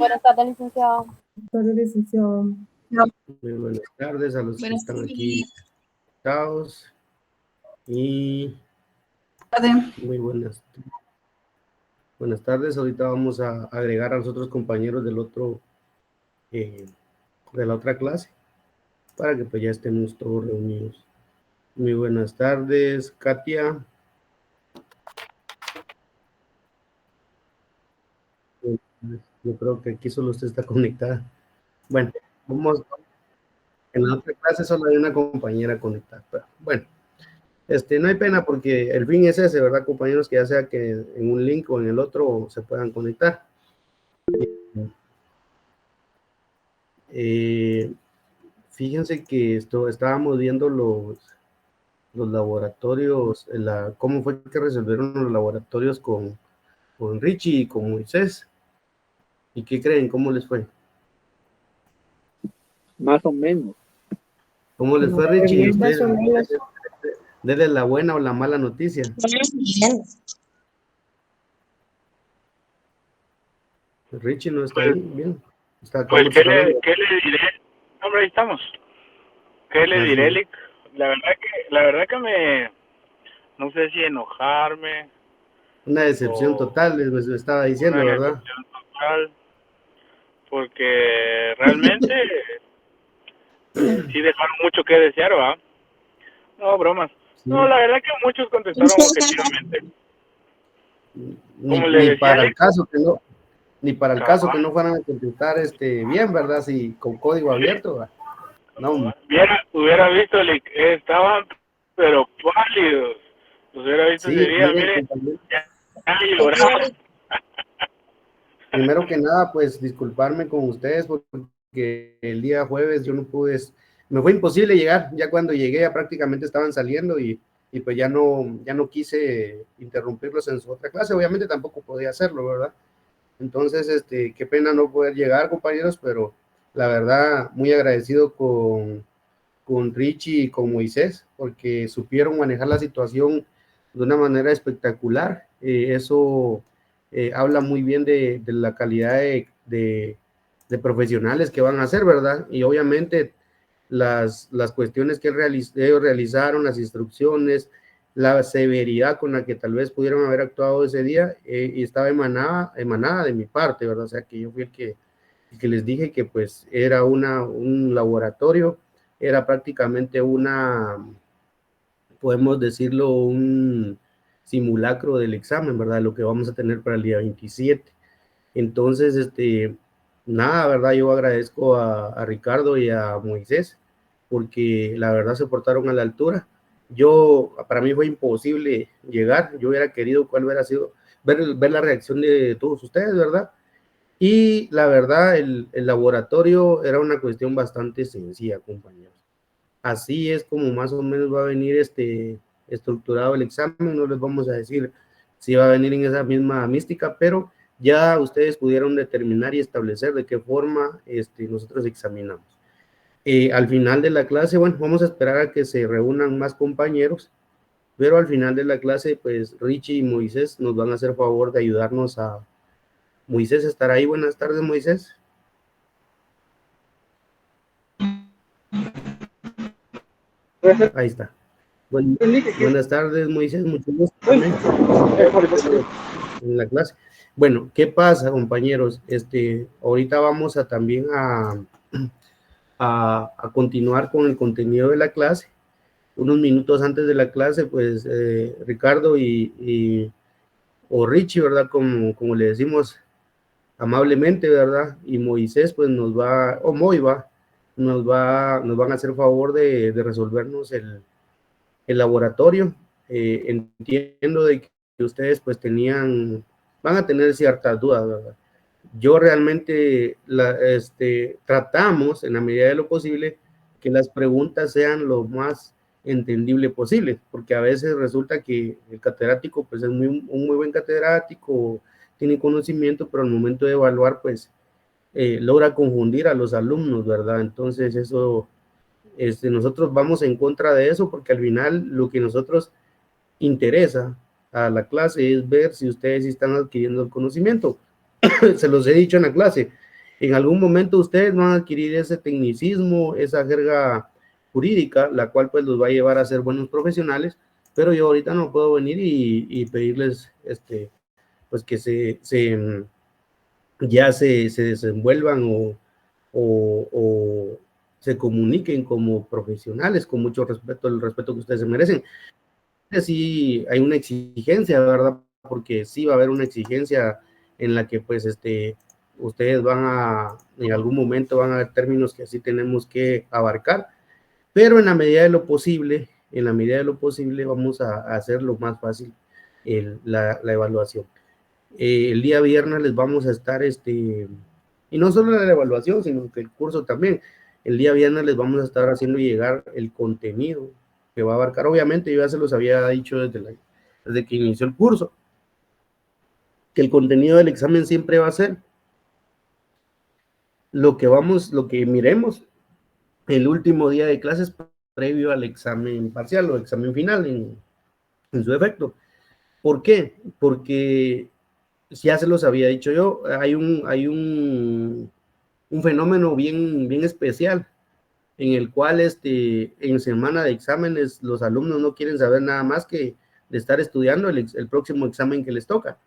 Buenas tardes, licenciado. Buenas tardes, licenciado. Muy buenas tardes a los que están aquí invitados y muy buenas tardes. Ahorita vamos a agregar a los otros compañeros del otro de la otra clase para que pues ya estemos todos reunidos. Muy buenas tardes, Katia. Yo creo que aquí solo usted está conectada. Bueno, vamos. En la otra clase solo hay una compañera conectada. Pero bueno, no hay pena porque el fin es ese, ¿verdad, compañeros? Que ya sea que en un link o en el otro se puedan conectar. Fíjense que estábamos viendo los laboratorios, cómo fue que resolvieron los laboratorios con Richie y con Moisés. ¿Y qué creen? ¿Cómo les fue? Más o menos. ¿Cómo les fue, Richie? Más o menos. Denle la buena o la mala noticia. Bien. Richie no está ahí, bien. Pues, ¿qué le diré? Hombre, ahí estamos. ¿Qué le diré, Lick? La verdad que no sé si enojarme. Una decepción total, les estaba diciendo, ¿verdad? Una decepción total. Porque realmente sí dejaron mucho que desear, ¿va? No, bromas. Sí. No, la verdad que muchos contestaron objetivamente. Ni para el caso que no fueran a contestar bien, ¿verdad? Si con código abierto, ¿va? No. Hubiera visto, estaban pero pálidos. Los hubiera visto ese día, miren, ya lloraban. Primero que nada, pues disculparme con ustedes porque el día jueves yo no pude, me fue imposible llegar, ya cuando llegué ya prácticamente estaban saliendo y pues ya no quise interrumpirlos en su otra clase, obviamente tampoco podía hacerlo, ¿verdad? Entonces, qué pena no poder llegar, compañeros, pero la verdad, muy agradecido con Richie y con Moisés, porque supieron manejar la situación de una manera espectacular. Eso habla muy bien de la calidad de profesionales que van a ser, ¿verdad? Y obviamente las cuestiones que ellos realizaron, las instrucciones, la severidad con la que tal vez pudieron haber actuado ese día, y estaba emanada de mi parte, ¿verdad? O sea, que yo fui el que les dije que pues era un laboratorio, era prácticamente podemos decirlo, un simulacro del examen, ¿verdad? Lo que vamos a tener para el día 27. Entonces, nada, ¿verdad? Yo agradezco a Ricardo y a Moisés, porque la verdad se portaron a la altura. Para mí fue imposible llegar, yo hubiera querido cuál hubiera sido, ver la reacción de todos ustedes, ¿verdad? Y la verdad, el laboratorio era una cuestión bastante sencilla, compañeros. Así es como más o menos va a venir estructurado el examen. No les vamos a decir si va a venir en esa misma mística, pero ya ustedes pudieron determinar y establecer de qué forma nosotros examinamos. Al final de la clase, bueno, vamos a esperar a que se reúnan más compañeros, pero al final de la clase, pues Richie y Moisés nos van a hacer favor de ayudarnos a... Moisés estará ahí. Buenas tardes, Moisés. Ahí está. Buenas tardes, Moisés. Mucho gusto también en la clase. Bueno, ¿qué pasa, compañeros? Ahorita vamos a también a continuar con el contenido de la clase. Unos minutos antes de la clase, pues Ricardo o Richie, ¿verdad? Como le decimos amablemente, ¿verdad? Y Moisés, pues nos van a hacer favor de resolvernos el laboratorio. Entiendo de que ustedes pues van a tener ciertas dudas, ¿verdad? Yo realmente tratamos en la medida de lo posible que las preguntas sean lo más entendible posible, porque a veces resulta que el catedrático pues es un muy buen catedrático, tiene conocimiento, pero al momento de evaluar pues logra confundir a los alumnos, ¿verdad? Entonces eso, nosotros vamos en contra de eso, porque al final lo que nosotros interesa a la clase es ver si ustedes están adquiriendo el conocimiento. Se los he dicho en la clase, En algún momento ustedes van a adquirir ese tecnicismo, esa jerga jurídica, la cual pues los va a llevar a ser buenos profesionales, pero yo ahorita no puedo venir y pedirles pues que ya se desenvuelvan o se comuniquen como profesionales con mucho respeto, el respeto que ustedes se merecen. Sí hay una exigencia, ¿verdad? Porque sí va a haber una exigencia en la que pues ustedes en algún momento van a haber términos que así tenemos que abarcar, pero en la medida de lo posible, vamos a hacer lo más fácil la evaluación. El día viernes les vamos a estar, y no solo la evaluación, sino que el curso también. El día viernes les vamos a estar haciendo llegar el contenido que va a abarcar. Obviamente, yo ya se los había dicho desde que inició el curso, que el contenido del examen siempre va a ser lo que miremos el último día de clases previo al examen parcial o examen final en su efecto. ¿Por qué? Porque ya se los había dicho yo, hay un fenómeno bien especial en el cual en semana de exámenes los alumnos no quieren saber nada más que de estar estudiando el próximo examen que les toca.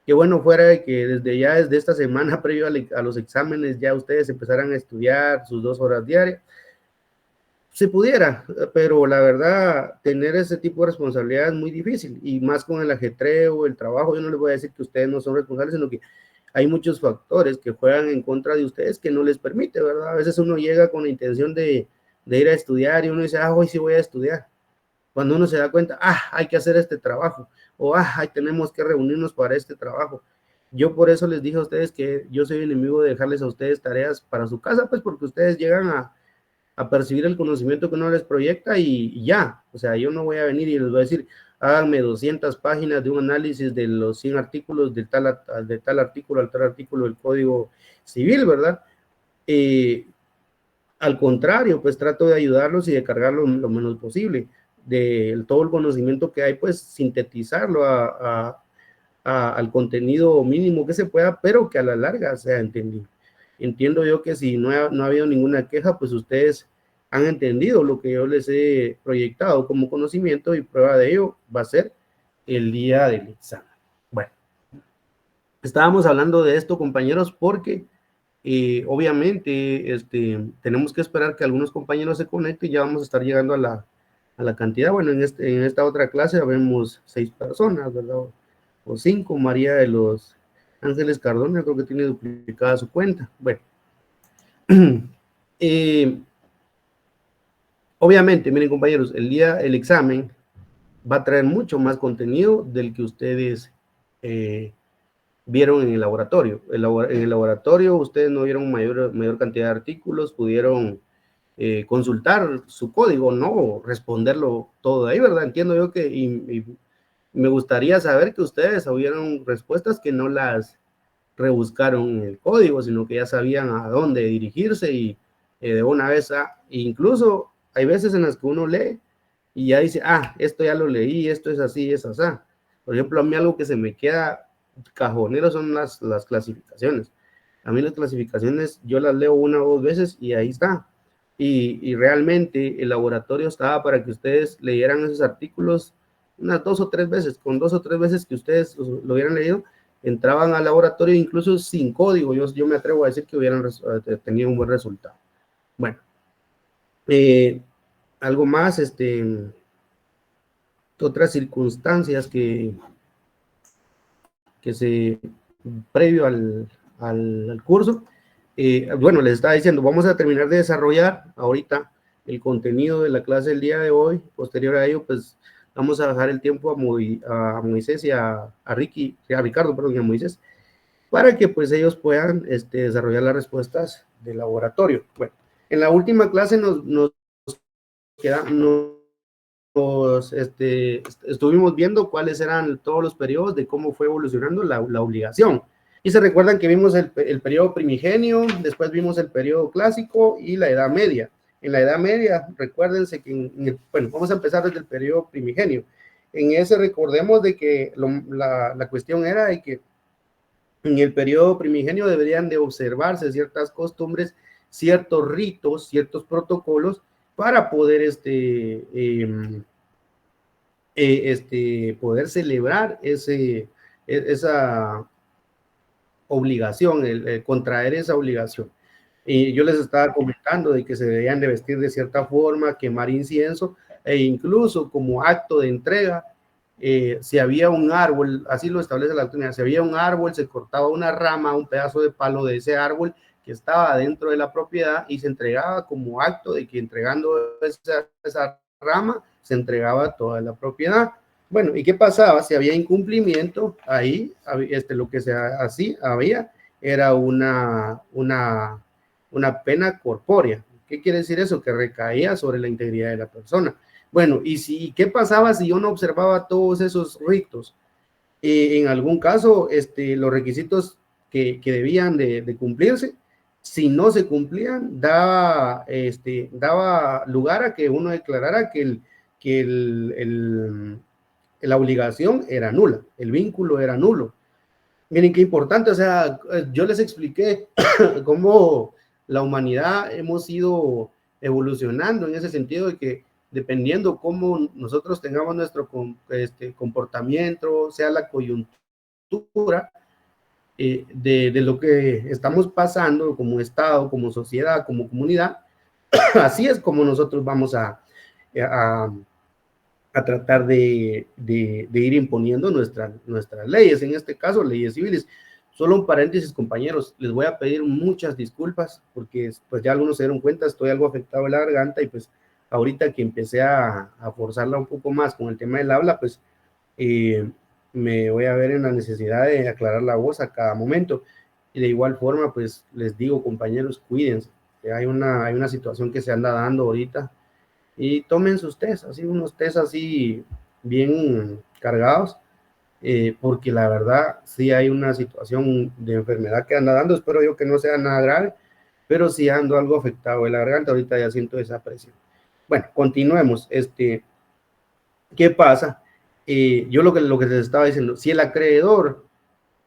Qué bueno fuera de que desde esta semana previo a los exámenes ya ustedes empezaran a estudiar sus 2 horas diarias. Se pudiera, pero la verdad, tener ese tipo de responsabilidad es muy difícil, y más con el ajetreo, el trabajo. Yo no les voy a decir que ustedes no son responsables, sino que hay muchos factores que juegan en contra de ustedes que no les permite, ¿verdad? A veces uno llega con la intención de ir a estudiar y uno dice, hoy sí voy a estudiar. Cuando uno se da cuenta, hay que hacer este trabajo, o tenemos que reunirnos para este trabajo. Yo por eso les dije a ustedes que yo soy enemigo de dejarles a ustedes tareas para su casa, pues porque ustedes llegan a percibir el conocimiento que uno les proyecta y ya. O sea, yo no voy a venir y les voy a decir, háganme 200 páginas de un análisis de los 100 artículos de tal artículo al tal artículo del Código Civil, ¿verdad? Al contrario, pues trato de ayudarlos y de cargarlo lo menos posible. De todo el conocimiento que hay, pues sintetizarlo al contenido mínimo que se pueda, pero que a la larga sea entendido. Entiendo yo que si no ha habido ninguna queja, pues ustedes han entendido lo que yo les he proyectado como conocimiento, y prueba de ello va a ser el día del examen. Bueno, estábamos hablando de esto, compañeros, porque obviamente tenemos que esperar que algunos compañeros se conecten y ya vamos a estar llegando a la cantidad. Bueno, en esta otra clase vemos 6 personas, ¿verdad? O 5. María de los Ángeles Cardona, creo que tiene duplicada su cuenta. Bueno, obviamente, miren, compañeros, el examen va a traer mucho más contenido del que ustedes vieron en el laboratorio. En el laboratorio ustedes no vieron mayor cantidad de artículos, pudieron consultar su código, no responderlo todo ahí, ¿verdad? Entiendo yo que y me gustaría saber que ustedes hubieran respuestas que no las rebuscaron en el código, sino que ya sabían a dónde dirigirse y de una vez, incluso hay veces en las que uno lee y ya dice, esto ya lo leí, esto es así, es así. Por ejemplo, a mí algo que se me queda cajonero son las clasificaciones. A mí las clasificaciones yo las leo 1 o 2 veces y ahí está. Y realmente el laboratorio estaba para que ustedes leyeran esos artículos unas 2 o 3 veces. Con 2 o 3 veces que ustedes lo hubieran leído, entraban al laboratorio incluso sin código. Yo me atrevo a decir que hubieran tenido un buen resultado. Bueno, algo más, otras circunstancias que se previo al curso. Bueno, les estaba diciendo, vamos a terminar de desarrollar ahorita el contenido de la clase del día de hoy. Posterior a ello, pues vamos a dejar el tiempo a Moisés y a Ricardo, perdón, y a Moisés, para que pues ellos puedan desarrollar las respuestas del laboratorio. Bueno, en la última clase estuvimos viendo cuáles eran todos los periodos de cómo fue evolucionando la obligación. Y se recuerdan que vimos el periodo primigenio, después vimos el periodo clásico y la Edad Media. En la Edad Media, recuérdense que, bueno, vamos a empezar desde el periodo primigenio. En ese recordemos de que la cuestión era de que en el periodo primigenio deberían de observarse ciertas costumbres, ciertos ritos, ciertos protocolos para poder poder celebrar esa obligación, el contraer esa obligación. Y yo les estaba comentando de que se debían de vestir de cierta forma, quemar incienso, e incluso como acto de entrega, si había un árbol, así lo establece la doctrina, si había un árbol, se cortaba una rama, un pedazo de palo de ese árbol que estaba dentro de la propiedad y se entregaba como acto de que entregando esa rama, se entregaba toda la propiedad. Bueno, ¿y qué pasaba? Si había incumplimiento, ahí lo que se hacía, había era una pena corpórea. ¿Qué quiere decir eso? Que recaía sobre la integridad de la persona. Bueno, ¿y qué pasaba si yo no observaba todos esos ritos? En algún caso, los requisitos que debían de cumplirse, si no se cumplían, daba lugar a que uno declarara que la obligación era nula, el vínculo era nulo. Miren qué importante, o sea, yo les expliqué cómo la humanidad hemos ido evolucionando en ese sentido de que dependiendo cómo nosotros tengamos nuestro comportamiento, sea la coyuntura de lo que estamos pasando como Estado, como sociedad, como comunidad, así es como nosotros vamos a tratar de ir imponiendo nuestras leyes, en este caso leyes civiles. Solo un paréntesis, compañeros, les voy a pedir muchas disculpas porque pues ya algunos se dieron cuenta, estoy algo afectado de la garganta y pues ahorita que empecé a forzarla un poco más con el tema del habla, pues me voy a ver en la necesidad de aclarar la voz a cada momento. Y de igual forma, pues les digo, compañeros, cuídense. Hay una situación que se anda dando ahorita y tomen sus test, así unos test así bien cargados, porque la verdad sí hay una situación de enfermedad que anda dando, espero yo que no sea nada grave, pero sí ando algo afectado de la garganta, ahorita ya siento esa presión. Bueno, continuemos, ¿qué pasa? Yo lo que les estaba diciendo, si el acreedor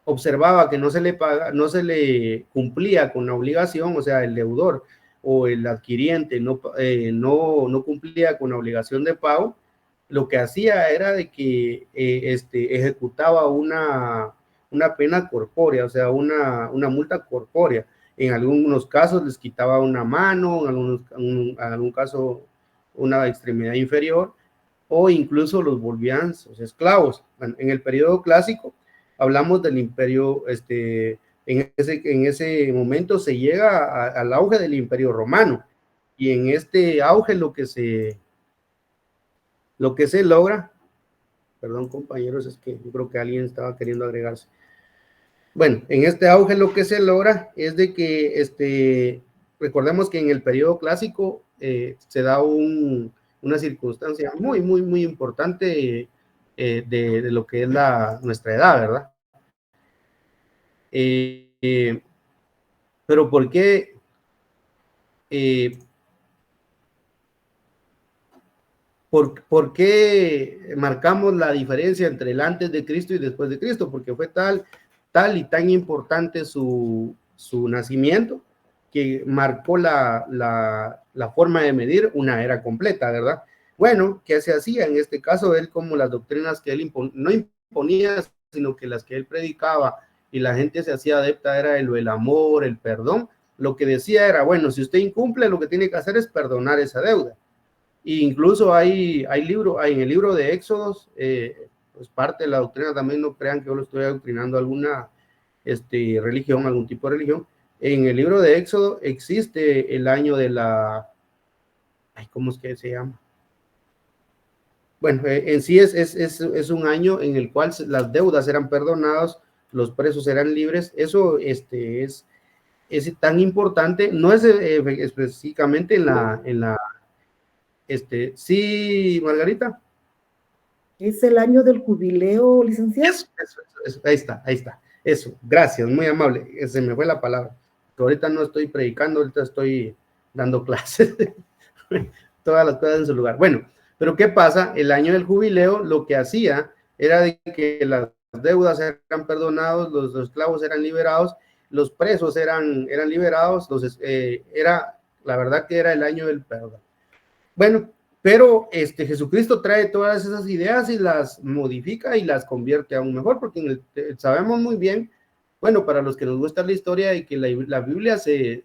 observaba que no se le cumplía con la obligación, o sea, el deudor o el adquiriente no cumplía con la obligación de pago, lo que hacía era de que ejecutaba una pena corpórea, o sea, una multa corpórea. En algunos casos les quitaba una mano, en algún caso una extremidad inferior, o incluso los volvían sus esclavos. En el periodo clásico, hablamos del imperio, en ese momento se llega al auge del imperio romano, y en este auge lo que se logra, perdón compañeros, es que yo creo que alguien estaba queriendo agregarse. Bueno, en este auge lo que se logra es de que, recordemos que en el periodo clásico se da una circunstancia muy, muy, muy importante de lo que es nuestra edad, ¿verdad? Pero ¿por qué? ¿Por qué marcamos la diferencia entre el antes de Cristo y después de Cristo? Porque fue tal y tan importante su nacimiento que marcó la forma de medir una era completa, ¿verdad? Bueno, ¿qué se hacía? En este caso, él como las doctrinas que él no imponía, sino que las que él predicaba y la gente se hacía adepta era el amor, el perdón. Lo que decía era, bueno, si usted incumple, lo que tiene que hacer es perdonar esa deuda. E incluso hay en el libro de Éxodos, pues parte de la doctrina también, no crean que yo lo estoy adoctrinando alguna religión, algún tipo de religión. En el libro de Éxodo existe el año de ¿cómo es que se llama? Bueno, en sí es un año en el cual las deudas eran perdonadas, los presos eran libres. Eso es tan importante, no es específicamente en la sí, Margarita. Es el año del jubileo, licenciado. Eso, ahí está. Eso, gracias, muy amable. Se me fue la palabra. Que ahorita no estoy predicando, ahorita estoy dando clases. Todas las cosas en su lugar. Bueno, pero ¿qué pasa? El año del jubileo lo que hacía era de que las deudas eran perdonados, los esclavos eran liberados, los presos eran liberados, era, la verdad que era el año del perdón. Bueno, pero Jesucristo trae todas esas ideas y las modifica y las convierte aún mejor, porque sabemos muy bien, bueno, para los que nos gusta la historia, y que la Biblia se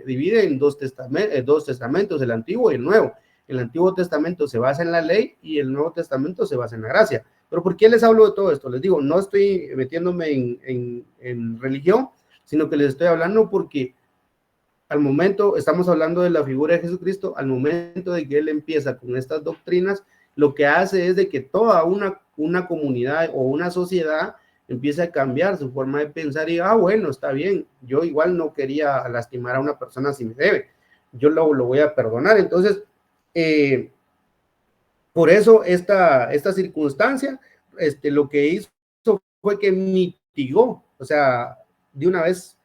divide en dos testamentos, el Antiguo y el Nuevo. El Antiguo Testamento se basa en la ley y el Nuevo Testamento se basa en la gracia. Pero ¿por qué les hablo de todo esto? Les digo, no estoy metiéndome en religión, sino que les estoy hablando porque al momento, estamos hablando de la figura de Jesucristo, al momento de que él empieza con estas doctrinas, lo que hace es de que toda una comunidad o una sociedad empiece a cambiar su forma de pensar y, bueno, está bien, yo igual no quería lastimar a una persona si me debe, yo lo voy a perdonar. Entonces, por eso esta circunstancia, lo que hizo fue que mitigó, o sea, de una vez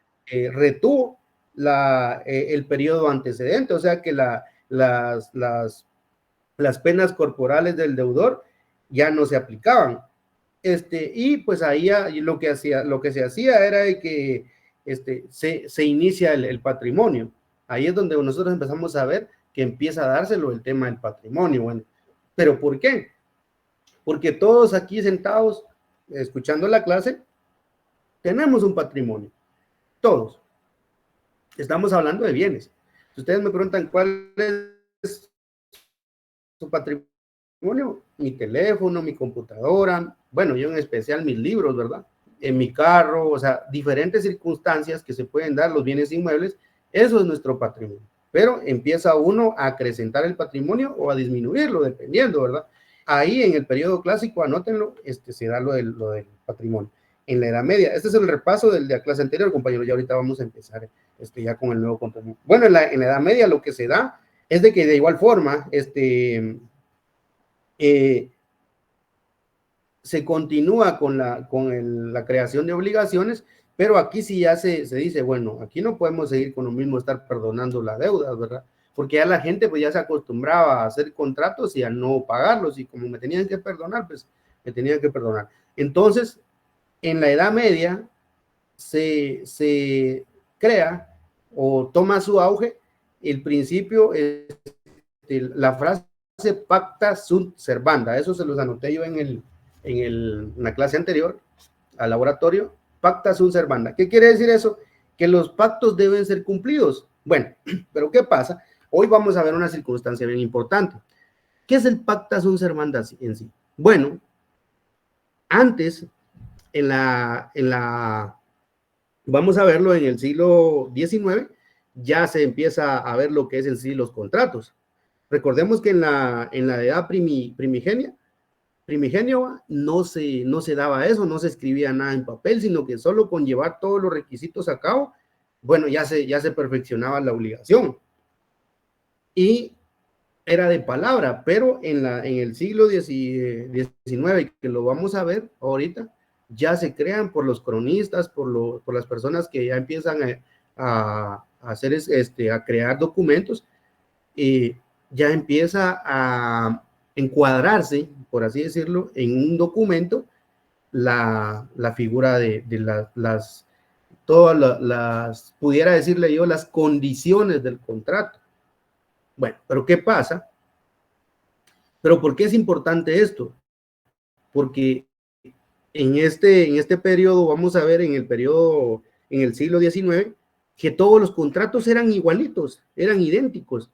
retuvo el periodo antecedente, o sea que las penas corporales del deudor ya no se aplicaban. Y pues ahí lo que se hacía era de que se inicia el patrimonio. Ahí es donde nosotros empezamos a ver que empieza a dárselo el tema del patrimonio. Bueno, ¿pero por qué? Porque todos aquí sentados, escuchando la clase, tenemos un patrimonio. Todos. Estamos hablando de bienes. Si ustedes me preguntan cuál es su patrimonio, mi teléfono, mi computadora, bueno, yo en especial mis libros, ¿verdad? En mi carro, o sea, diferentes circunstancias que se pueden dar, los bienes inmuebles, eso es nuestro patrimonio. Pero empieza uno a acrecentar el patrimonio o a disminuirlo, dependiendo, ¿verdad? Ahí en el periodo clásico, anótenlo, se da lo del patrimonio. En la Edad Media, este es el repaso de la clase anterior, compañeros, ya ahorita vamos a empezar ya con el nuevo contenido. Bueno, en la Edad Media lo que se da es de que de igual forma, se continúa con la creación de obligaciones, pero aquí sí ya se dice, bueno, aquí no podemos seguir con lo mismo, estar perdonando la deuda, ¿verdad? Porque ya la gente pues ya se acostumbraba a hacer contratos y a no pagarlos, y como me tenían que perdonar, pues me tenían que perdonar. Entonces, en la Edad Media se crea o toma su auge el principio, la frase pacta sunt servanda. Eso se los anoté yo en la clase anterior, al laboratorio. Pacta sunt servanda. ¿Qué quiere decir eso? Que los pactos deben ser cumplidos. Bueno, pero ¿qué pasa? Hoy vamos a ver una circunstancia bien importante. ¿Qué es el pacta sunt servanda en sí? Bueno, antes, vamos a verlo en el siglo XIX, ya se empieza a ver lo que es en sí los contratos. Recordemos que en la edad primigenio no se daba eso, no se escribía nada en papel, sino que solo con llevar todos los requisitos a cabo, bueno, ya se perfeccionaba la obligación. Y era de palabra, pero en el siglo XIX, que lo vamos a ver ahorita, ya se crean por los cronistas, por las personas que ya empiezan a hacer, a crear documentos, y ya empieza a encuadrarse, por así decirlo, en un documento la figura de todas las, pudiera decirle yo, las condiciones del contrato. Bueno, pero ¿qué pasa? ¿Pero por qué es importante esto? Porque en este periodo, vamos a ver en el siglo XIX, que todos los contratos eran igualitos, eran idénticos.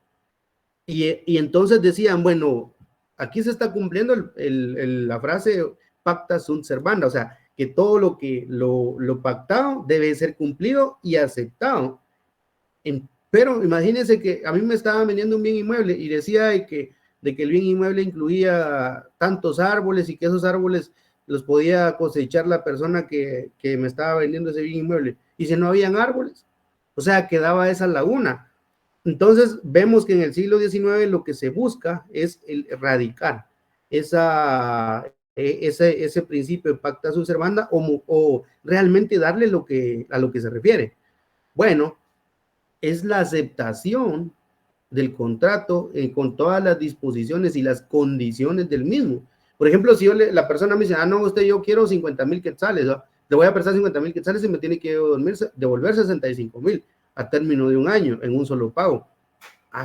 Y entonces decían, bueno, aquí se está cumpliendo la frase pacta sunt servanda, o sea, que todo lo pactado debe ser cumplido y aceptado. Pero imagínense que a mí me estaban vendiendo un bien inmueble y decía de que el bien inmueble incluía tantos árboles y que esos árboles los podía cosechar la persona que me estaba vendiendo ese bien inmueble. Y si no habían árboles, o sea, quedaba esa laguna. Entonces vemos que en el siglo XIX lo que se busca es erradicar ese principio de pacta sunt servanda, o realmente darle a lo que se refiere. Bueno, es la aceptación del contrato con todas las disposiciones y las condiciones del mismo, Por ejemplo, si la persona me dice, no, yo quiero 50,000 quetzales, ¿no? Le voy a prestar 50,000 quetzales y me tiene que devolver 65,000 a término de un año en un solo pago.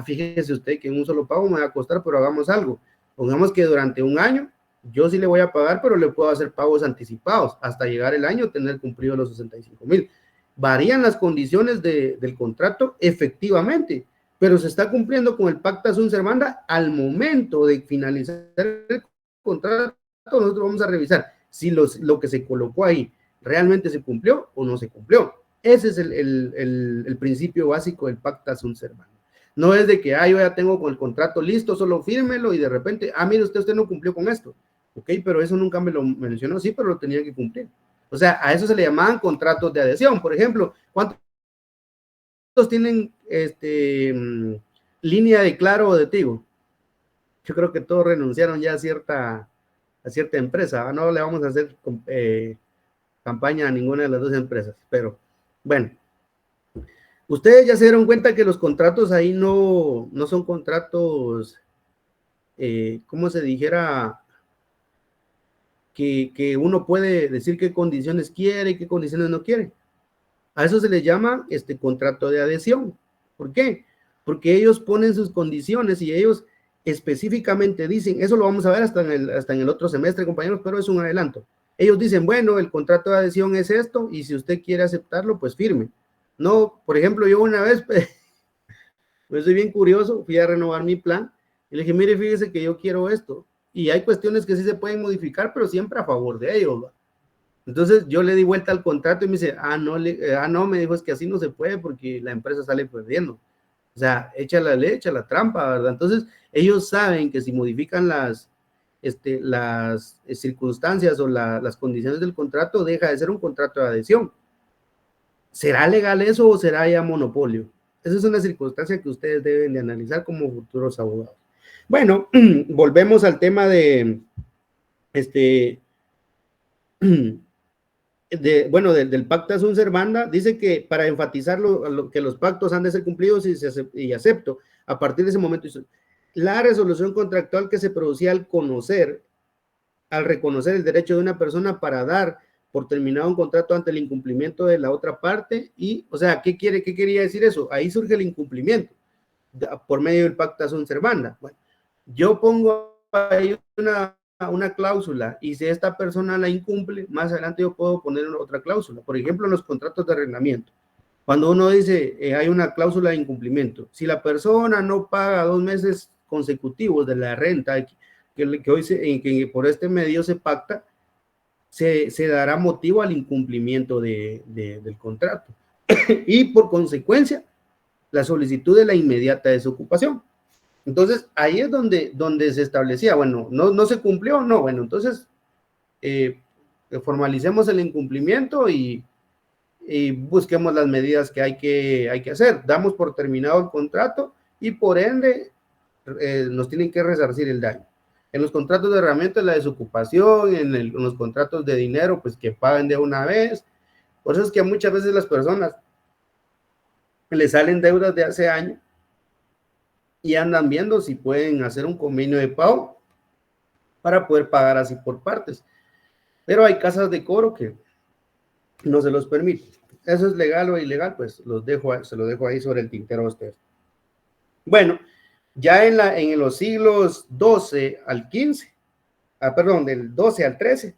Fíjese usted que en un solo pago me va a costar, pero hagamos algo. Pongamos que durante un año yo sí le voy a pagar, pero le puedo hacer pagos anticipados hasta llegar el año tener cumplido los 65,000. Varían las condiciones del contrato efectivamente, pero se está cumpliendo con el pacta sunt servanda al momento de finalizar el contrato. Nosotros vamos a revisar si lo que se colocó ahí realmente se cumplió o no se cumplió. Ese es el principio básico del pacta sunt servanda. No es de que, yo ya tengo con el contrato listo, solo fírmelo y de repente, mire, usted no cumplió con esto. Ok, pero eso nunca me lo mencionó, sí, pero lo tenía que cumplir. O sea, a eso se le llamaban contratos de adhesión. Por ejemplo, ¿cuántos tienen línea de Claro o de Tigo? Yo creo que todos renunciaron ya a cierta empresa. No le vamos a hacer campaña a ninguna de las dos empresas, pero bueno. Ustedes ya se dieron cuenta que los contratos ahí no son contratos, ¿cómo se dijera? Que uno puede decir qué condiciones quiere y qué condiciones no quiere. A eso se le llama contrato de adhesión. ¿Por qué? Porque ellos ponen sus condiciones y ellos específicamente dicen, eso lo vamos a ver hasta en el otro semestre, compañeros, pero es un adelanto. Ellos dicen, bueno, el contrato de adhesión es esto y si usted quiere aceptarlo, pues firme. No, por ejemplo, yo una vez, pues soy bien curioso, fui a renovar mi plan y le dije, mire, fíjese que yo quiero esto. Y hay cuestiones que sí se pueden modificar, pero siempre a favor de ellos, ¿va? Entonces yo le di vuelta al contrato y me dice, no, me dijo, es que así no se puede porque la empresa sale perdiendo. O sea, echa la trampa, ¿verdad? Entonces ellos saben que si modifican las circunstancias o las condiciones del contrato, deja de ser un contrato de adhesión. ¿Será legal eso o será ya monopolio? Esa es una circunstancia que ustedes deben de analizar como futuros abogados. Bueno, volvemos al tema del pacta sunt servanda. Dice que para enfatizar que los pactos han de ser cumplidos y acepto, a partir de ese momento, la resolución contractual que se producía al reconocer el derecho de una persona para dar por terminado un contrato ante el incumplimiento de la otra parte. Y, o sea, ¿qué quería decir eso? Ahí surge el incumplimiento por medio del pacta sunt servanda. Bueno, yo pongo ahí una cláusula y si esta persona la incumple, más adelante yo puedo poner otra cláusula. Por ejemplo, en los contratos de arrendamiento, cuando uno dice hay una cláusula de incumplimiento, si la persona no paga 2 meses consecutivos de la renta que hoy que por este medio se pacta, se dará motivo al incumplimiento del contrato y por consecuencia la solicitud de la inmediata desocupación. Entonces ahí es donde se establecía, bueno, no se cumplió, no, bueno, entonces formalicemos el incumplimiento y busquemos las medidas que hay que hacer. Damos por terminado el contrato y por ende nos tienen que resarcir el daño. En los contratos de herramientas, la desocupación, en los contratos de dinero, pues que paguen de una vez. Por eso es que muchas veces las personas les salen deudas de hace años y andan viendo si pueden hacer un convenio de pago para poder pagar así por partes. Pero hay casas de cobro que no se los permiten. Eso es legal o ilegal, pues se los dejo ahí sobre el tintero a ustedes. Bueno, ya en los siglos 12 al 15, del 12 al 13,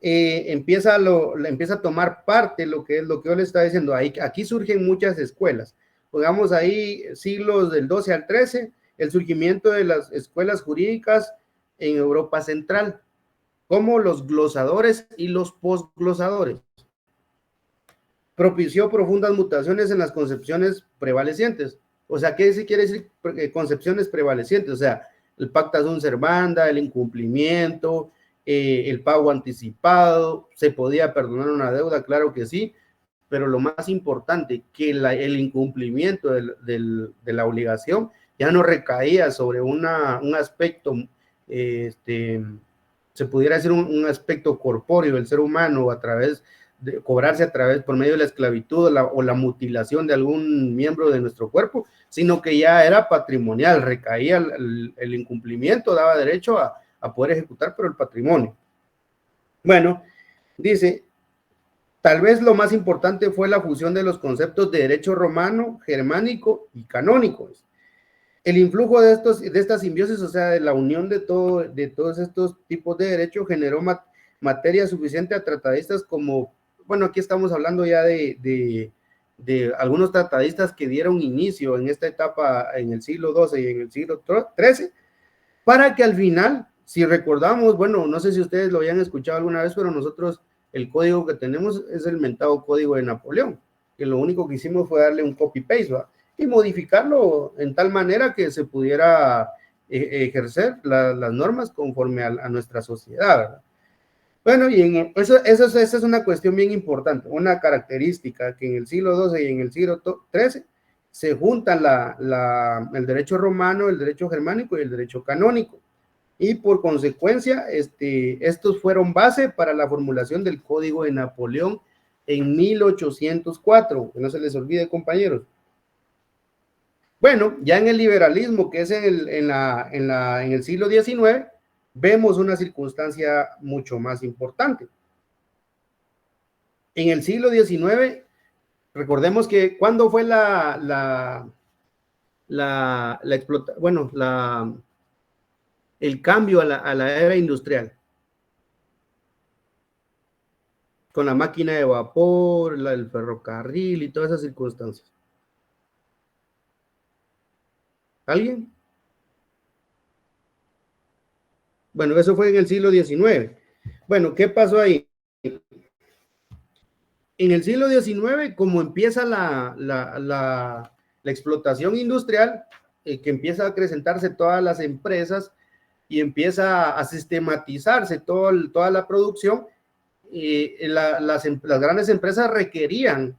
empieza a tomar parte lo que yo les estaba diciendo. Aquí surgen muchas escuelas. Pongamos ahí siglos del 12 al 13, el surgimiento de las escuelas jurídicas en Europa Central, como los glosadores y los posglosadores. Propició profundas mutaciones en las concepciones prevalecientes. O sea, ¿qué quiere decir concepciones prevalecientes? O sea, el pacta sunt servanda, el incumplimiento, el pago anticipado, se podía perdonar una deuda, claro que sí, pero lo más importante, que el incumplimiento de la obligación ya no recaía sobre un aspecto, se pudiera decir un aspecto corpóreo del ser humano a través de cobrarse por medio de la esclavitud o la mutilación de algún miembro de nuestro cuerpo, sino que ya era patrimonial, recaía el incumplimiento, daba derecho a a poder ejecutar, pero el patrimonio. Bueno, dice, tal vez lo más importante fue la fusión de los conceptos de derecho romano, germánico y canónico. El influjo de esta simbiosis, o sea, de la unión de todos estos tipos de derecho, generó materia suficiente a tratadistas como, bueno, aquí estamos hablando ya de algunos tratadistas que dieron inicio en esta etapa en el siglo XII y en el siglo XIII, para que al final, si recordamos, bueno, no sé si ustedes lo habían escuchado alguna vez, pero nosotros el código que tenemos es el mentado código de Napoleón, que lo único que hicimos fue darle un copy-paste, ¿va? Y modificarlo en tal manera que se pudiera ejercer las normas conforme a nuestra sociedad, ¿verdad? Bueno, y esa es una cuestión bien importante, una característica que en el siglo XII y en el siglo XIII se juntan el derecho romano, el derecho germánico y el derecho canónico. Y por consecuencia, estos fueron base para la formulación del Código de Napoleón en 1804, que no se les olvide, compañeros. Bueno, ya en el liberalismo, que es en el siglo XIX, vemos una circunstancia mucho más importante. En el siglo XIX, recordemos que cuando fue el cambio a la era industrial, con la máquina de vapor, el ferrocarril y todas esas circunstancias. ¿Alguien? Bueno, eso fue en el siglo XIX. Bueno, ¿qué pasó ahí? En el siglo XIX, como empieza la explotación industrial, que empieza a acrecentarse todas las empresas y empieza a sistematizarse toda la producción, las grandes empresas requerían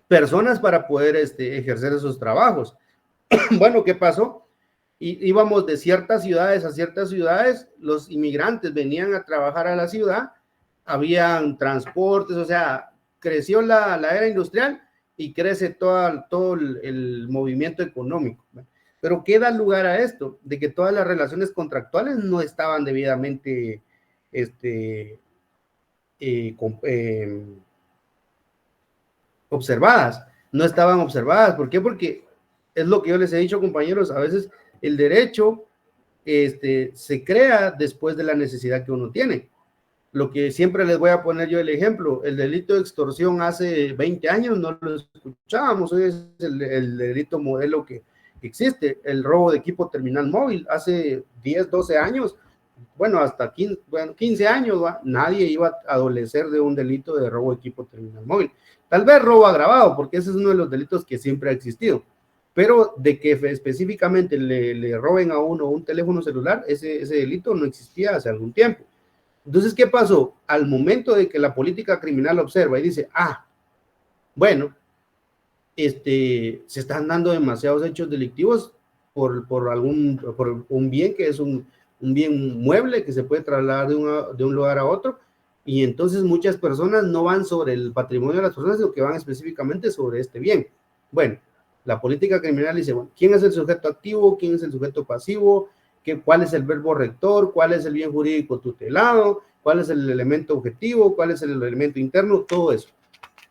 personas para poder ejercer esos trabajos. Bueno, ¿qué pasó? Íbamos de ciertas ciudades a ciertas ciudades, los inmigrantes venían a trabajar a la ciudad, habían transportes, o sea, creció la era industrial y crece todo el movimiento económico. Pero ¿qué da lugar a esto? De que todas las relaciones contractuales no estaban debidamente observadas, no estaban observadas. ¿Por qué? Porque es lo que yo les he dicho, compañeros, a veces el derecho se crea después de la necesidad que uno tiene. Lo que siempre les voy a poner yo el ejemplo, el delito de extorsión hace 20 años no lo escuchábamos, hoy es el delito modelo que existe. El robo de equipo terminal móvil hace 10, 12 años, bueno, hasta 15 años, nadie iba a adolecer de un delito de robo de equipo terminal móvil. Tal vez robo agravado, porque ese es uno de los delitos que siempre ha existido, pero de que específicamente le roben a uno un teléfono celular, ese delito no existía hace algún tiempo. Entonces, ¿qué pasó? Al momento de que la política criminal observa y dice, bueno, se están dando demasiados hechos delictivos por un bien que es un bien mueble que se puede trasladar de un lugar a otro, y entonces muchas personas no van sobre el patrimonio de las personas, sino que van específicamente sobre este bien. Bueno, la política criminal dice, bueno, ¿quién es el sujeto activo? ¿Quién es el sujeto pasivo? ¿Cuál es el verbo rector? ¿Cuál es el bien jurídico tutelado? ¿Cuál es el elemento objetivo? ¿Cuál es el elemento interno? Todo eso.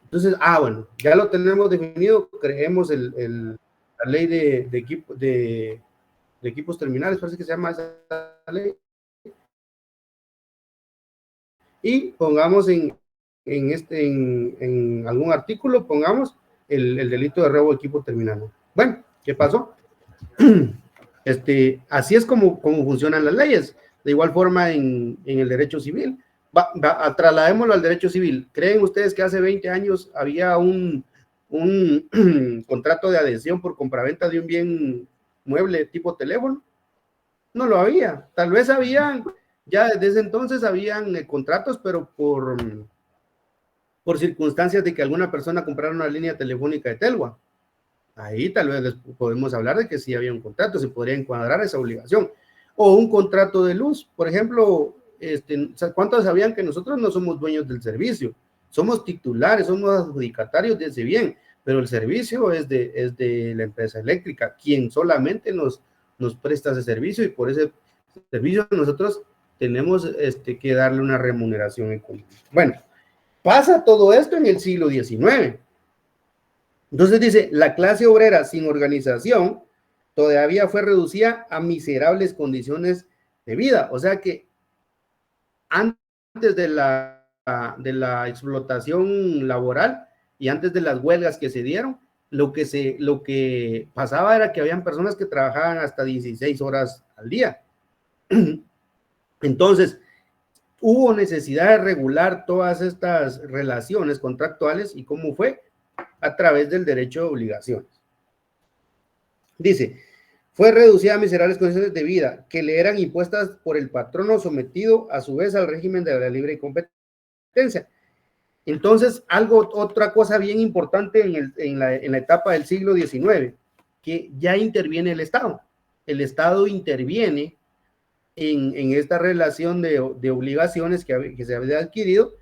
Entonces, bueno, ya lo tenemos definido, creemos la ley de equipos terminales, parece que se llama esa ley, y pongamos en algún artículo, pongamos el delito de robo de equipo terminal. Bueno, ¿qué pasó? Así es como funcionan las leyes. De igual forma en el derecho civil. Trasladémoslo al derecho civil. ¿Creen ustedes que hace 20 años había un contrato de adhesión por compraventa de un bien mueble tipo teléfono? No lo había. Tal vez ya desde entonces habían contratos, pero por circunstancias de que alguna persona comprara una línea telefónica de Telwa. Ahí tal vez les podemos hablar de que sí había un contrato, se podría encuadrar esa obligación. O un contrato de luz, por ejemplo, ¿cuántos sabían que nosotros no somos dueños del servicio? Somos titulares, somos adjudicatarios de ese bien, pero el servicio es de la empresa eléctrica, quien solamente nos nos presta ese servicio y por ese servicio nosotros tenemos que darle una remuneración económica. Bueno, pasa todo esto en el siglo XIX. Entonces dice, la clase obrera sin organización todavía fue reducida a miserables condiciones de vida. O sea que antes de la explotación laboral y antes de las huelgas que se dieron, lo que pasaba era que habían personas que trabajaban hasta 16 horas al día. Entonces, hubo necesidad de regular todas estas relaciones contractuales. ¿Y cómo fue? A través del derecho de obligaciones. Dice, fue reducida a miserables condiciones de vida que le eran impuestas por el patrono sometido a su vez al régimen de la libre competencia. Entonces, otra cosa bien importante en la etapa del siglo XIX, que ya interviene el Estado. El Estado interviene en esta relación de obligaciones que se había adquirido.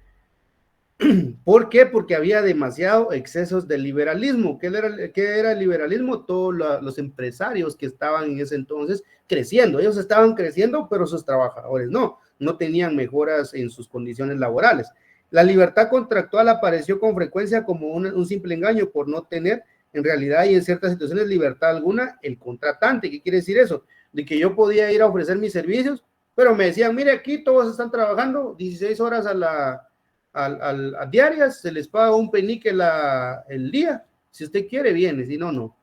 ¿Por qué? Porque había demasiado excesos de liberalismo. ¿Qué era el liberalismo? Todos los empresarios que estaban en ese entonces creciendo. Ellos estaban creciendo, pero sus trabajadores no tenían mejoras en sus condiciones laborales. La libertad contractual apareció con frecuencia como un simple engaño por no tener en realidad y en ciertas situaciones libertad alguna el contratante. ¿Qué quiere decir eso? De que yo podía ir a ofrecer mis servicios, pero me decían, mire, aquí todos están trabajando 16 horas a diarias, se les paga un penique el día, si usted quiere viene, si no, no.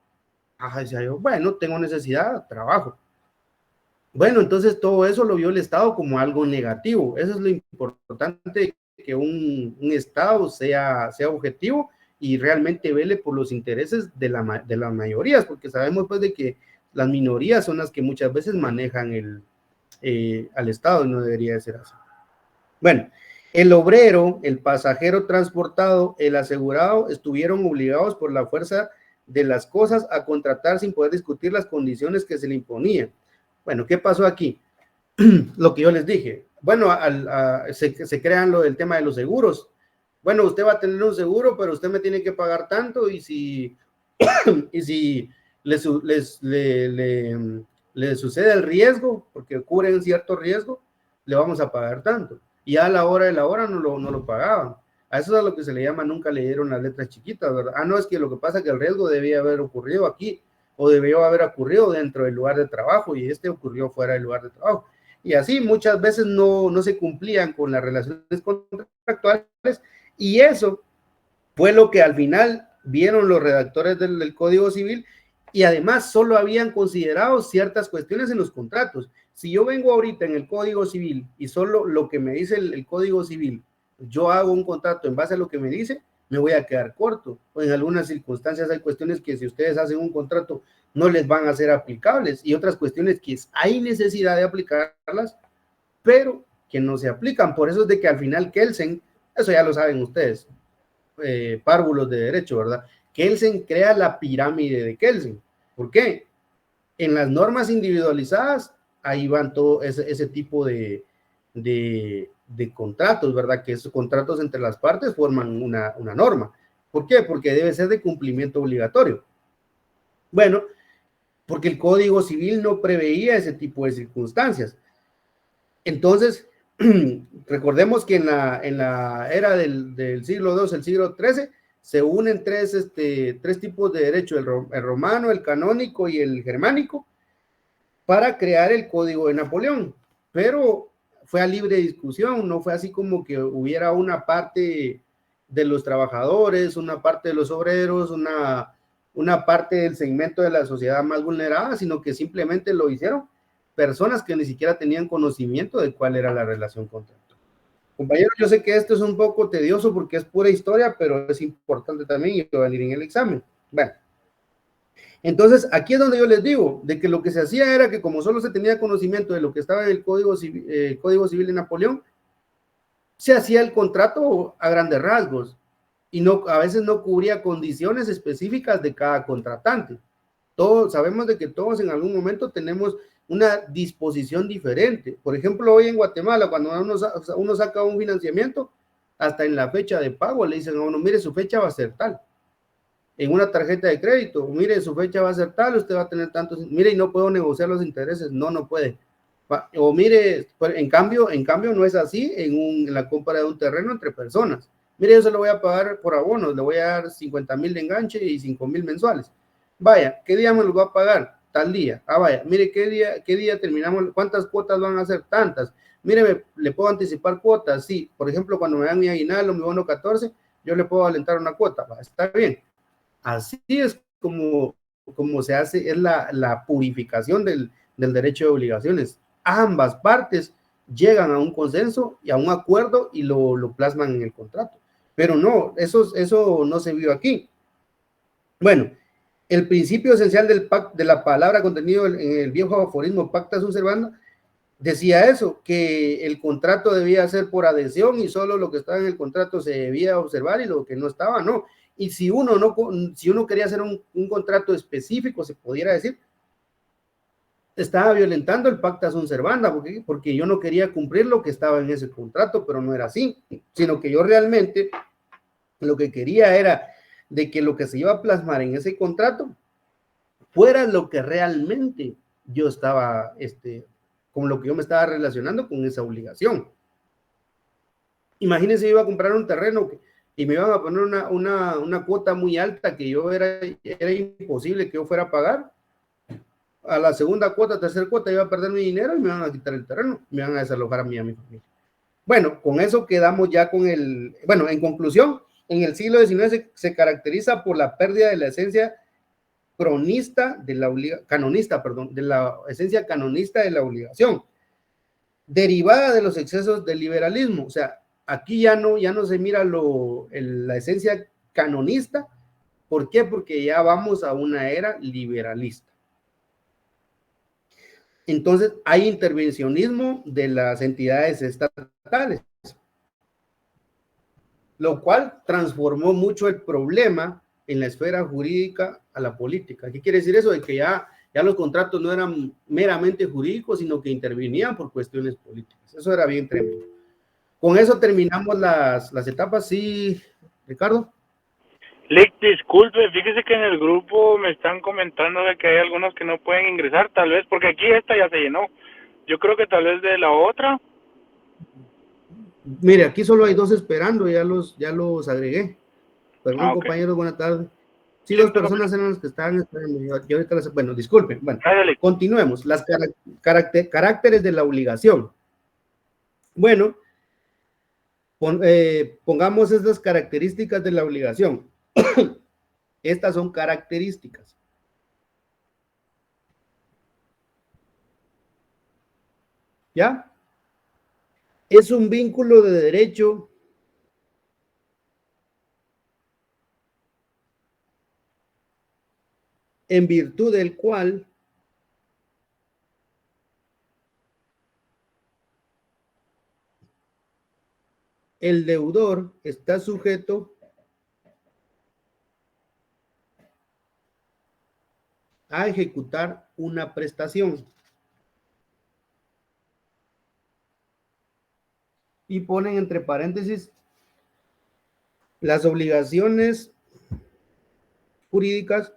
Decía yo, bueno, tengo necesidad, trabajo. Bueno, entonces todo eso lo vio el Estado como algo negativo. Eso es lo importante, que un Estado sea objetivo y realmente vele por los intereses de las mayorías, porque sabemos pues de que las minorías son las que muchas veces manejan al Estado y no debería de ser así. Bueno, el obrero, el pasajero transportado, el asegurado estuvieron obligados por la fuerza de las cosas a contratar sin poder discutir las condiciones que se le imponían. Bueno, ¿qué pasó aquí? Lo que yo les dije. Bueno, se crean lo del tema de los seguros. Bueno, usted va a tener un seguro, pero usted me tiene que pagar tanto y si le sucede el riesgo, porque cubren cierto riesgo, le vamos a pagar tanto. Y a la hora de la hora no lo pagaban. A eso es a lo que se le llama, nunca le dieron las letras chiquitas, ¿verdad? No, es que lo que pasa es que el riesgo debía haber ocurrido aquí, o debió haber ocurrido dentro del lugar de trabajo, y ocurrió fuera del lugar de trabajo. Y así muchas veces no se cumplían con las relaciones contractuales, y eso fue lo que al final vieron los redactores del Código Civil, y además solo habían considerado ciertas cuestiones en los contratos. Si yo vengo ahorita en el Código Civil y solo lo que me dice el Código Civil, yo hago un contrato en base a lo que me dice, me voy a quedar corto. O en algunas circunstancias hay cuestiones que si ustedes hacen un contrato no les van a ser aplicables, y otras cuestiones que hay necesidad de aplicarlas, pero que no se aplican. Por eso es de que al final Kelsen, eso ya lo saben ustedes, párvulos de derecho, ¿verdad? Kelsen crea la pirámide de Kelsen. ¿Por qué? En las normas individualizadas, ahí van todo ese tipo de contratos, ¿verdad? Que esos contratos entre las partes forman una norma. ¿Por qué? Porque debe ser de cumplimiento obligatorio. Bueno, porque el Código Civil no preveía ese tipo de circunstancias. Entonces, recordemos que en la era del siglo II, el siglo XIII, se unen tres tipos de derecho, el romano, el canónico y el germánico, para crear el Código de Napoleón. Pero fue a libre discusión, no fue así como que hubiera una parte de los trabajadores, una parte de los obreros, una parte del segmento de la sociedad más vulnerada, sino que simplemente lo hicieron personas que ni siquiera tenían conocimiento de cuál era la relación contractual. Compañeros, yo sé que esto es un poco tedioso porque es pura historia, pero es importante también y va a venir en el examen. Bueno, entonces aquí es donde yo les digo, de que lo que se hacía era que como solo se tenía conocimiento de lo que estaba en el Código Civil de Napoleón, se hacía el contrato a grandes rasgos y a veces no cubría condiciones específicas de cada contratante. Todos sabemos de que todos en algún momento tenemos una disposición diferente. Por ejemplo, hoy en Guatemala, cuando uno saca un financiamiento, hasta en la fecha de pago le dicen a uno, mire, su fecha va a ser tal. en una tarjeta de crédito, mire, su fecha va a ser tal, usted va a tener tantos, mire, y no puedo negociar los intereses, no puede. O mire, en cambio no es así en la compra de un terreno entre personas. Mire, yo se lo voy a pagar por abonos, le voy a dar 50,000 de enganche y 5,000 mensuales. Vaya, ¿qué día me lo va a pagar? Tal día. Vaya, mire, ¿qué día terminamos? ¿Cuántas cuotas van a ser? Tantas. Mire, le puedo anticipar cuotas, sí. Por ejemplo, cuando me dan mi aguinaldo, mi bono 14, yo le puedo alentar una cuota. Está bien. Así es como se hace, es la purificación del derecho de obligaciones. Ambas partes llegan a un consenso y a un acuerdo y lo plasman en el contrato. Pero no, eso no se vio aquí. Bueno, el principio esencial de la palabra contenido en el viejo aforismo pacta sunt servanda decía eso, que el contrato debía ser por adhesión y solo lo que estaba en el contrato se debía observar y lo que no estaba, no. Y si uno quería hacer un contrato específico, se pudiera decir, estaba violentando el pacta sunt servanda, porque yo no quería cumplir lo que estaba en ese contrato, pero no era así, sino que yo realmente lo que quería era de que lo que se iba a plasmar en ese contrato fuera lo que realmente yo estaba, con lo que yo me estaba relacionando con esa obligación. Imagínense, iba a comprar un terreno y me iban a poner una cuota muy alta que era imposible que yo fuera a pagar. A la segunda cuota, tercera cuota, iba a perder mi dinero y me van a quitar el terreno, me van a desalojar a mí y a mi familia. Bueno, con eso quedamos ya bueno, en conclusión, en el siglo XIX se caracteriza por la pérdida de la esencia canonista de la esencia canonista de la obligación, derivada de los excesos del liberalismo. O sea, aquí ya no se mira la esencia canonista. ¿Por qué? Porque ya vamos a una era liberalista. Entonces, hay intervencionismo de las entidades estatales, lo cual transformó mucho el problema en la esfera jurídica a la política. ¿Qué quiere decir eso? De que ya los contratos no eran meramente jurídicos, sino que intervenían por cuestiones políticas. Eso era bien tremendo. Con eso terminamos las etapas. Sí, Ricardo. Lick, disculpe, fíjese que en el grupo me están comentando de que hay algunos que no pueden ingresar, tal vez, porque aquí esta ya se llenó. Yo creo que tal vez de la otra. Mire, aquí solo hay 2 esperando, ya los agregué. Perdón, Okay. compañeros, buenas tardes. Sí, 2 personas eran las que estaban esperando. Yo ahorita bueno, disculpen. Bueno, continuemos. Las caracteres de la obligación. Bueno, pongamos estas características de la obligación. Estas son características. ¿Ya? Es un vínculo de derecho en virtud del cual el deudor está sujeto a ejecutar una prestación. Y ponen entre paréntesis las obligaciones jurídicas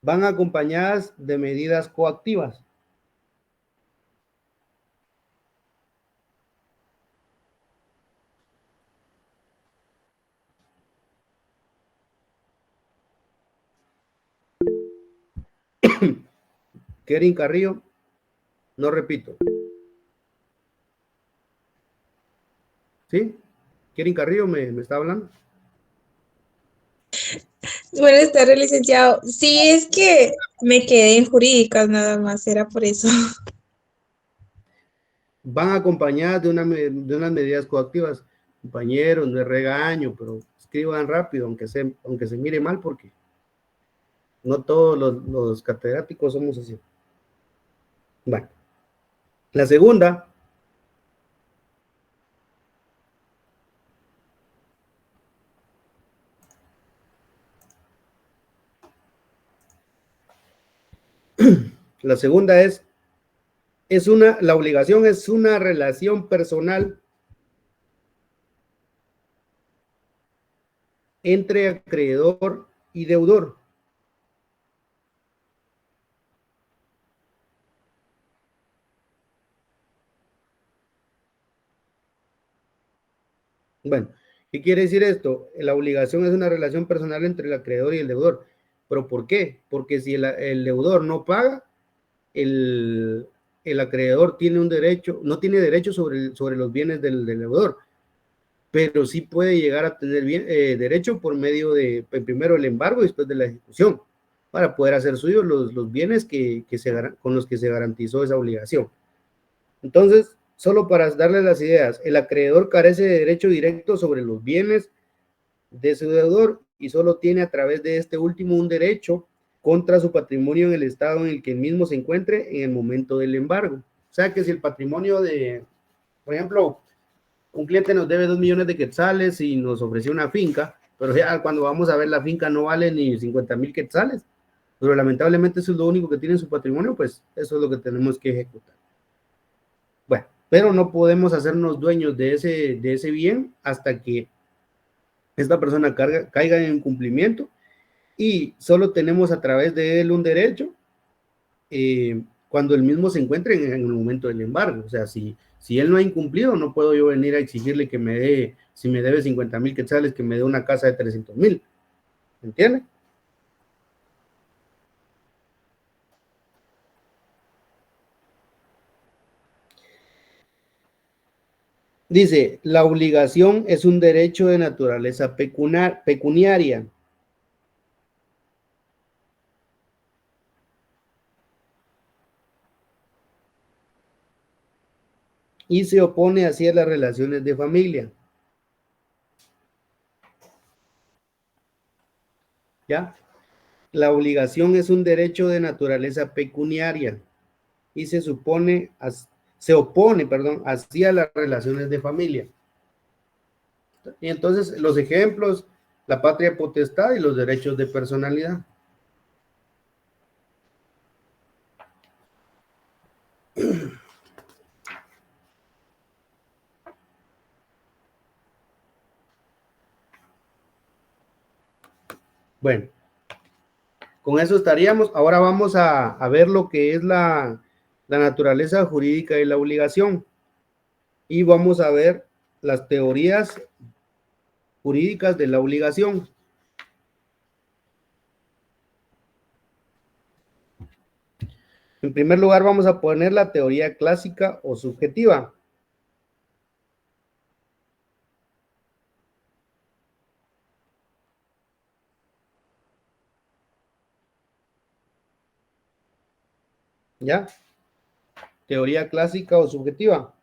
van acompañadas de medidas coactivas. Kerin Carrillo, no repito. ¿Sí? Kerin Carrillo me está hablando. Buenas tardes, licenciado. Sí, es que me quedé en jurídicas nada más, era por eso. Van acompañadas de unas medidas coactivas. Compañeros, no es regaño, pero escriban rápido, aunque se mire mal, porque no todos los catedráticos somos así. Bueno, la segunda la obligación es una relación personal entre acreedor y deudor. Bueno, ¿qué quiere decir esto? La obligación es una relación personal entre el acreedor y el deudor. ¿Pero por qué? Porque si el deudor no paga, el acreedor tiene un derecho, no tiene derecho sobre los bienes del deudor, pero sí puede llegar a tener derecho por medio de, primero el embargo y después de la ejecución, para poder hacer suyos los bienes con los que se garantizó esa obligación. Entonces, solo para darles las ideas, el acreedor carece de derecho directo sobre los bienes de su deudor y solo tiene a través de este último un derecho contra su patrimonio en el estado en el que el mismo se encuentre en el momento del embargo. O sea que si el patrimonio por ejemplo, un cliente nos debe 2 millones de quetzales y nos ofreció una finca, pero ya cuando vamos a ver la finca no vale ni 50,000 quetzales, pero lamentablemente eso es lo único que tiene en su patrimonio, pues eso es lo que tenemos que ejecutar. Bueno, pero no podemos hacernos dueños de ese bien hasta que esta persona caiga en incumplimiento, y solo tenemos a través de él un derecho cuando el mismo se encuentre en el momento del embargo. O sea, si él no ha incumplido, no puedo yo venir a exigirle que me dé, si me debe 50,000 quetzales, que me dé una casa de 300,000. ¿Entiende? Dice, la obligación es un derecho de naturaleza pecuniaria. Y se opone así a las relaciones de familia. ¿Ya? La obligación es un derecho de naturaleza pecuniaria y se opone, así a las relaciones de familia. Y entonces los ejemplos, la patria potestad y los derechos de personalidad. Bueno, con eso estaríamos. Ahora vamos a ver lo que es la naturaleza jurídica de la obligación. Y vamos a ver las teorías jurídicas de la obligación. En primer lugar, vamos a poner la teoría clásica o subjetiva. ¿Ya? Teoría clásica o subjetiva.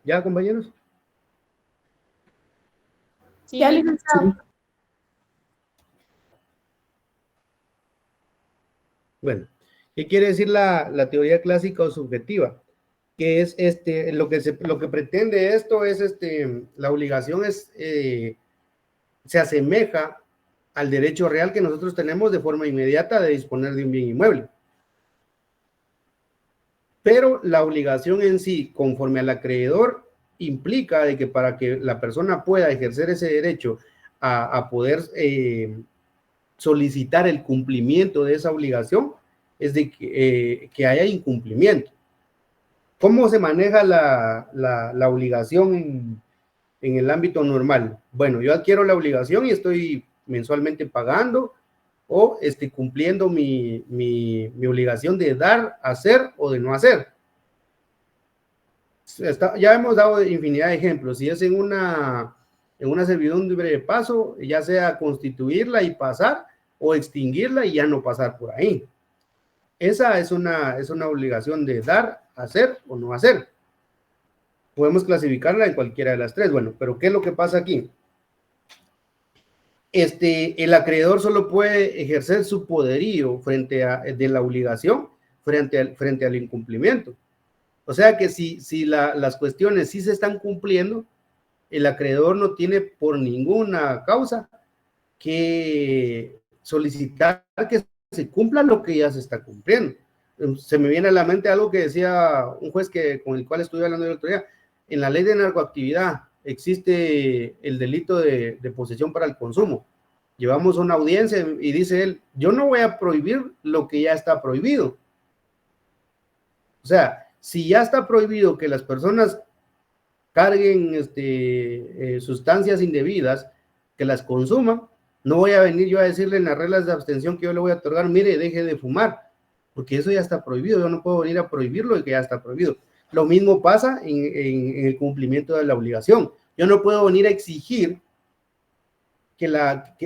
¿Ya, compañeros? Sí, ya, licenciado. Bueno, ¿qué quiere decir la teoría clásica o subjetiva? Que es lo que pretende esto es la obligación se asemeja al derecho real que nosotros tenemos de forma inmediata de disponer de un bien inmueble. Pero la obligación en sí, conforme al acreedor, implica de que para que la persona pueda ejercer ese derecho a poder solicitar el cumplimiento de esa obligación, es de que haya incumplimiento. ¿Cómo se maneja la obligación en el ámbito normal? Bueno, yo adquiero la obligación y estoy mensualmente pagando o cumpliendo mi obligación de dar, hacer o de no hacer. Ya hemos dado infinidad de ejemplos. Si es en una servidumbre de paso, ya sea constituirla y pasar o extinguirla y ya no pasar por ahí. Esa es una obligación de dar, hacer o no hacer. Podemos clasificarla en cualquiera de las tres. Bueno, pero ¿qué es lo que pasa aquí? El acreedor solo puede ejercer su poderío de la obligación frente al incumplimiento. O sea que si las cuestiones sí se están cumpliendo, el acreedor no tiene por ninguna causa que solicitar que se cumpla lo que ya se está cumpliendo. Se me viene a la mente algo que decía un juez con el cual estuve hablando el otro día. En la ley de narcoactividad existe el delito de posesión para el consumo. Llevamos una audiencia y dice él, yo no voy a prohibir lo que ya está prohibido. O sea, si ya está prohibido que las personas carguen sustancias indebidas, que las consuman, no voy a venir yo a decirle en las reglas de abstención que yo le voy a otorgar, mire, deje de fumar, porque eso ya está prohibido, yo no puedo venir a prohibirlo y que ya está prohibido. Lo mismo pasa en el cumplimiento de la obligación. Yo no puedo venir a exigir que la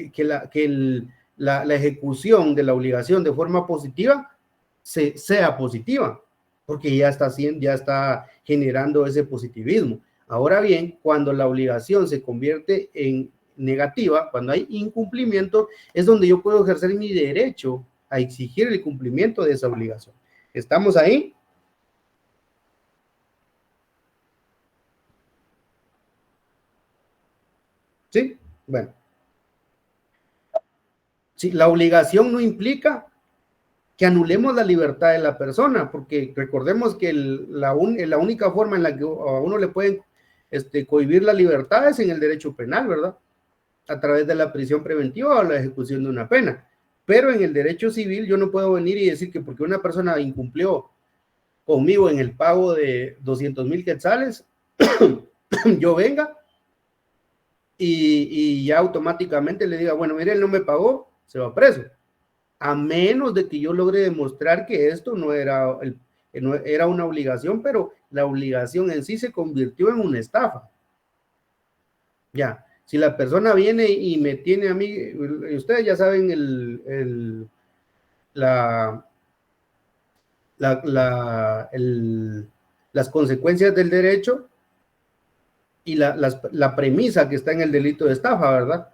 ejecución de la obligación de forma positiva sea positiva, porque ya está generando ese positivismo. Ahora bien, cuando la obligación se convierte en negativa, cuando hay incumplimiento, es donde yo puedo ejercer mi derecho a exigir el cumplimiento de esa obligación. ¿Estamos ahí? ¿Sí? Bueno. Sí, la obligación no implica que anulemos la libertad de la persona, porque recordemos que la única forma en la que a uno le pueden cohibir la libertad es en el derecho penal, ¿verdad? A través de la prisión preventiva o la ejecución de una pena. Pero en el derecho civil yo no puedo venir y decir que porque una persona incumplió conmigo en el pago de 200,000 quetzales, yo venga y ya automáticamente le diga, bueno, mire, él no me pagó, se va preso. A menos de que yo logre demostrar que esto no era una obligación, pero la obligación en sí se convirtió en una estafa. Ya, si la persona viene y me tiene a mí, ustedes ya saben las consecuencias del derecho y la premisa que está en el delito de estafa, ¿verdad?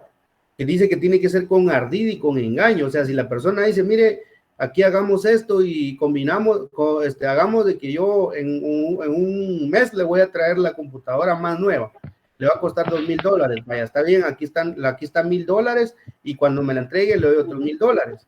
Que dice que tiene que ser con ardid y con engaño. O sea, si la persona dice, mire, aquí hagamos esto y combinamos, hagamos de que yo en un mes le voy a traer la computadora más nueva, le va a costar $2,000. Vaya, está bien, aquí están $1,000 y cuando me la entregue le doy otros $1,000.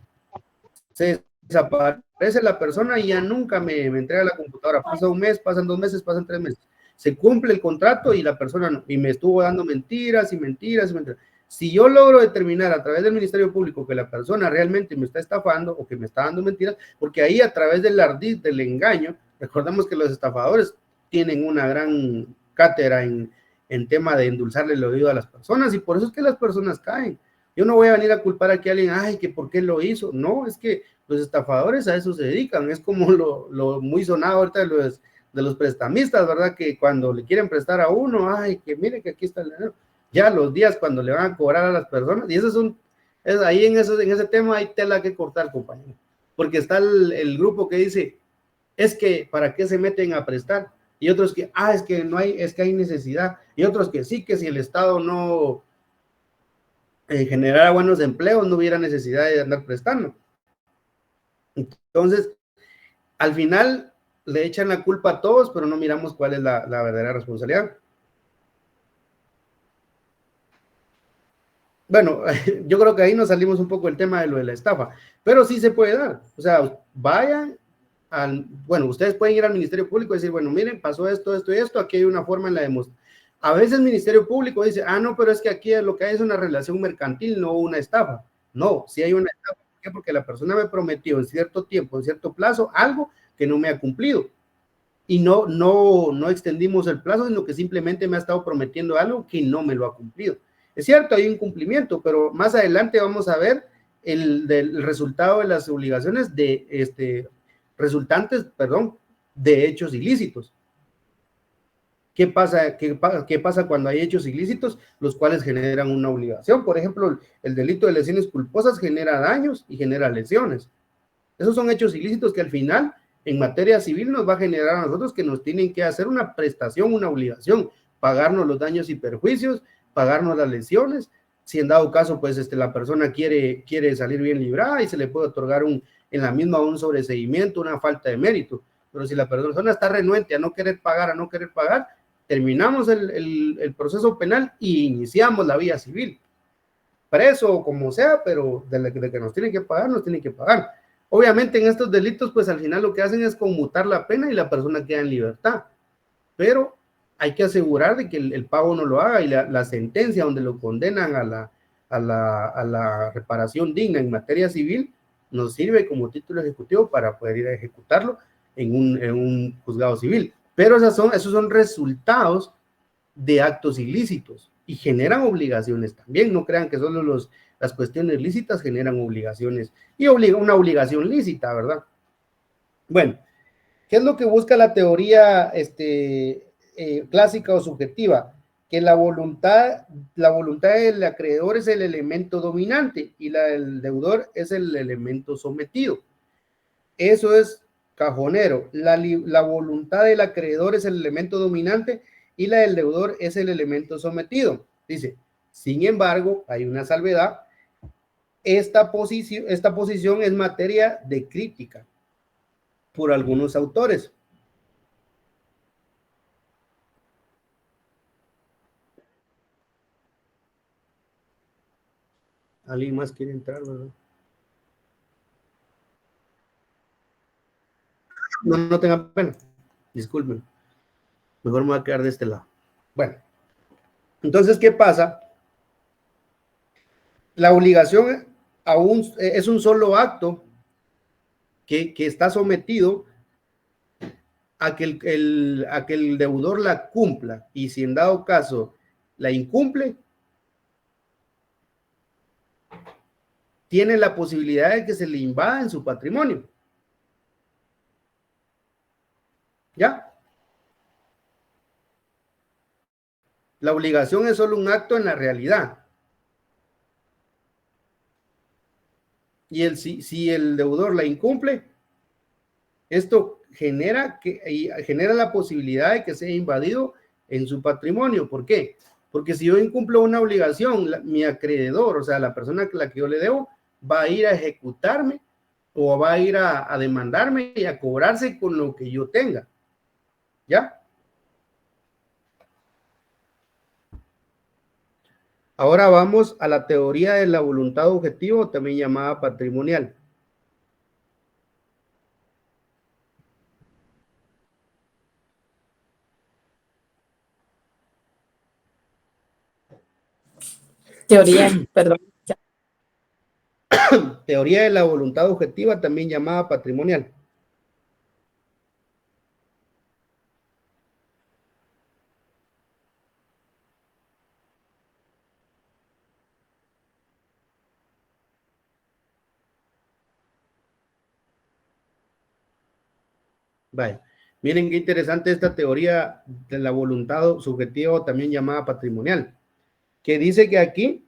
Se desaparece la persona y ya nunca me entrega la computadora. Pasa un mes, pasan 2 meses, pasan 3 meses. Se cumple el contrato y la persona no, y me estuvo dando mentiras y mentiras y mentiras. Si yo logro determinar a través del Ministerio Público que la persona realmente me está estafando o que me está dando mentiras, porque ahí a través del ardid, del engaño, recordemos que los estafadores tienen una gran cátedra en tema de endulzarle el oído a las personas y por eso es que las personas caen. Yo no voy a venir a culpar aquí a alguien, ay, que por qué lo hizo. No, es que los estafadores a eso se dedican. Es como lo muy sonado ahorita de los prestamistas, ¿verdad? Que cuando le quieren prestar a uno, ay, que mire que aquí está el dinero. Ya los días cuando le van a cobrar a las personas, y eso ahí en ese tema hay tela que cortar, compañero, porque está el grupo que dice, es que ¿para qué se meten a prestar? Y otros que, es que no hay, es que hay necesidad, y otros que sí, que si el Estado no generara buenos empleos, no hubiera necesidad de andar prestando. Entonces, al final le echan la culpa a todos, pero no miramos cuál es la verdadera responsabilidad. Bueno, yo creo que ahí nos salimos un poco del tema de lo de la estafa, pero sí se puede dar. O sea, vayan bueno, ustedes pueden ir al Ministerio Público y decir, bueno, miren, pasó esto, esto y esto, aquí hay una forma en la demostración. A veces el Ministerio Público dice, no, pero es que aquí lo que hay es una relación mercantil, no una estafa. No, sí hay una estafa. ¿Por qué? Porque la persona me prometió en cierto tiempo, en cierto plazo, algo que no me ha cumplido. Y no extendimos el plazo, sino que simplemente me ha estado prometiendo algo que no me lo ha cumplido. Es cierto, hay un cumplimiento, pero más adelante vamos a ver el resultado de las obligaciones resultantes de hechos ilícitos. ¿Qué pasa cuando hay hechos ilícitos, los cuales generan una obligación? Por ejemplo, el delito de lesiones culposas genera daños y genera lesiones. Esos son hechos ilícitos que al final, en materia civil, nos va a generar a nosotros que nos tienen que hacer una prestación, una obligación, pagarnos los daños y perjuicios, pagarnos las lesiones. Si en dado caso, pues la persona quiere salir bien librada y se le puede otorgar en la misma un sobreseimiento, una falta de mérito. Pero si la persona está renuente a no querer pagar, terminamos el proceso penal y iniciamos la vía civil. preso o como sea, pero de que nos tienen que pagar, nos tienen que pagar. Obviamente en estos delitos, pues al final lo que hacen es conmutar la pena y la persona queda en libertad, pero hay que asegurar de que el pago no lo haga, y la sentencia donde lo condenan a la reparación digna en materia civil nos sirve como título ejecutivo para poder ir a ejecutarlo en un juzgado civil. Pero esos son resultados de actos ilícitos y generan obligaciones también. No crean que solo las cuestiones lícitas generan obligaciones, y una obligación lícita, ¿verdad? Bueno, ¿qué es lo que busca la teoría clásica o subjetiva? Que la voluntad del acreedor es el elemento dominante y la del deudor es el elemento sometido. Eso es cajonero. La voluntad del acreedor es el elemento dominante y la del deudor es el elemento sometido. Dice, sin embargo, hay una salvedad. Esta posición es materia de crítica por algunos autores. ¿Alguien más quiere entrar, verdad? No tengan pena, disculpen. Mejor me voy a quedar de este lado. Bueno, entonces, ¿qué pasa? La obligación aún es un solo acto que está sometido a que el deudor la cumpla, y si en dado caso la incumple, tiene la posibilidad de que se le invada en su patrimonio. ¿Ya? La obligación es solo un acto en la realidad. Y si el deudor la incumple, esto genera la posibilidad de que sea invadido en su patrimonio. ¿Por qué? Porque si yo incumplo una obligación, mi acreedor, o sea, la persona a la que yo le debo, va a ir a ejecutarme o va a ir a demandarme y a cobrarse con lo que yo tenga. ¿Ya? Ahora vamos a la teoría de la voluntad objetiva, también llamada patrimonial. Teoría, perdón. Teoría de la voluntad objetiva, también llamada patrimonial. Vaya, miren qué interesante esta teoría de la voluntad subjetiva, también llamada patrimonial, que dice que aquí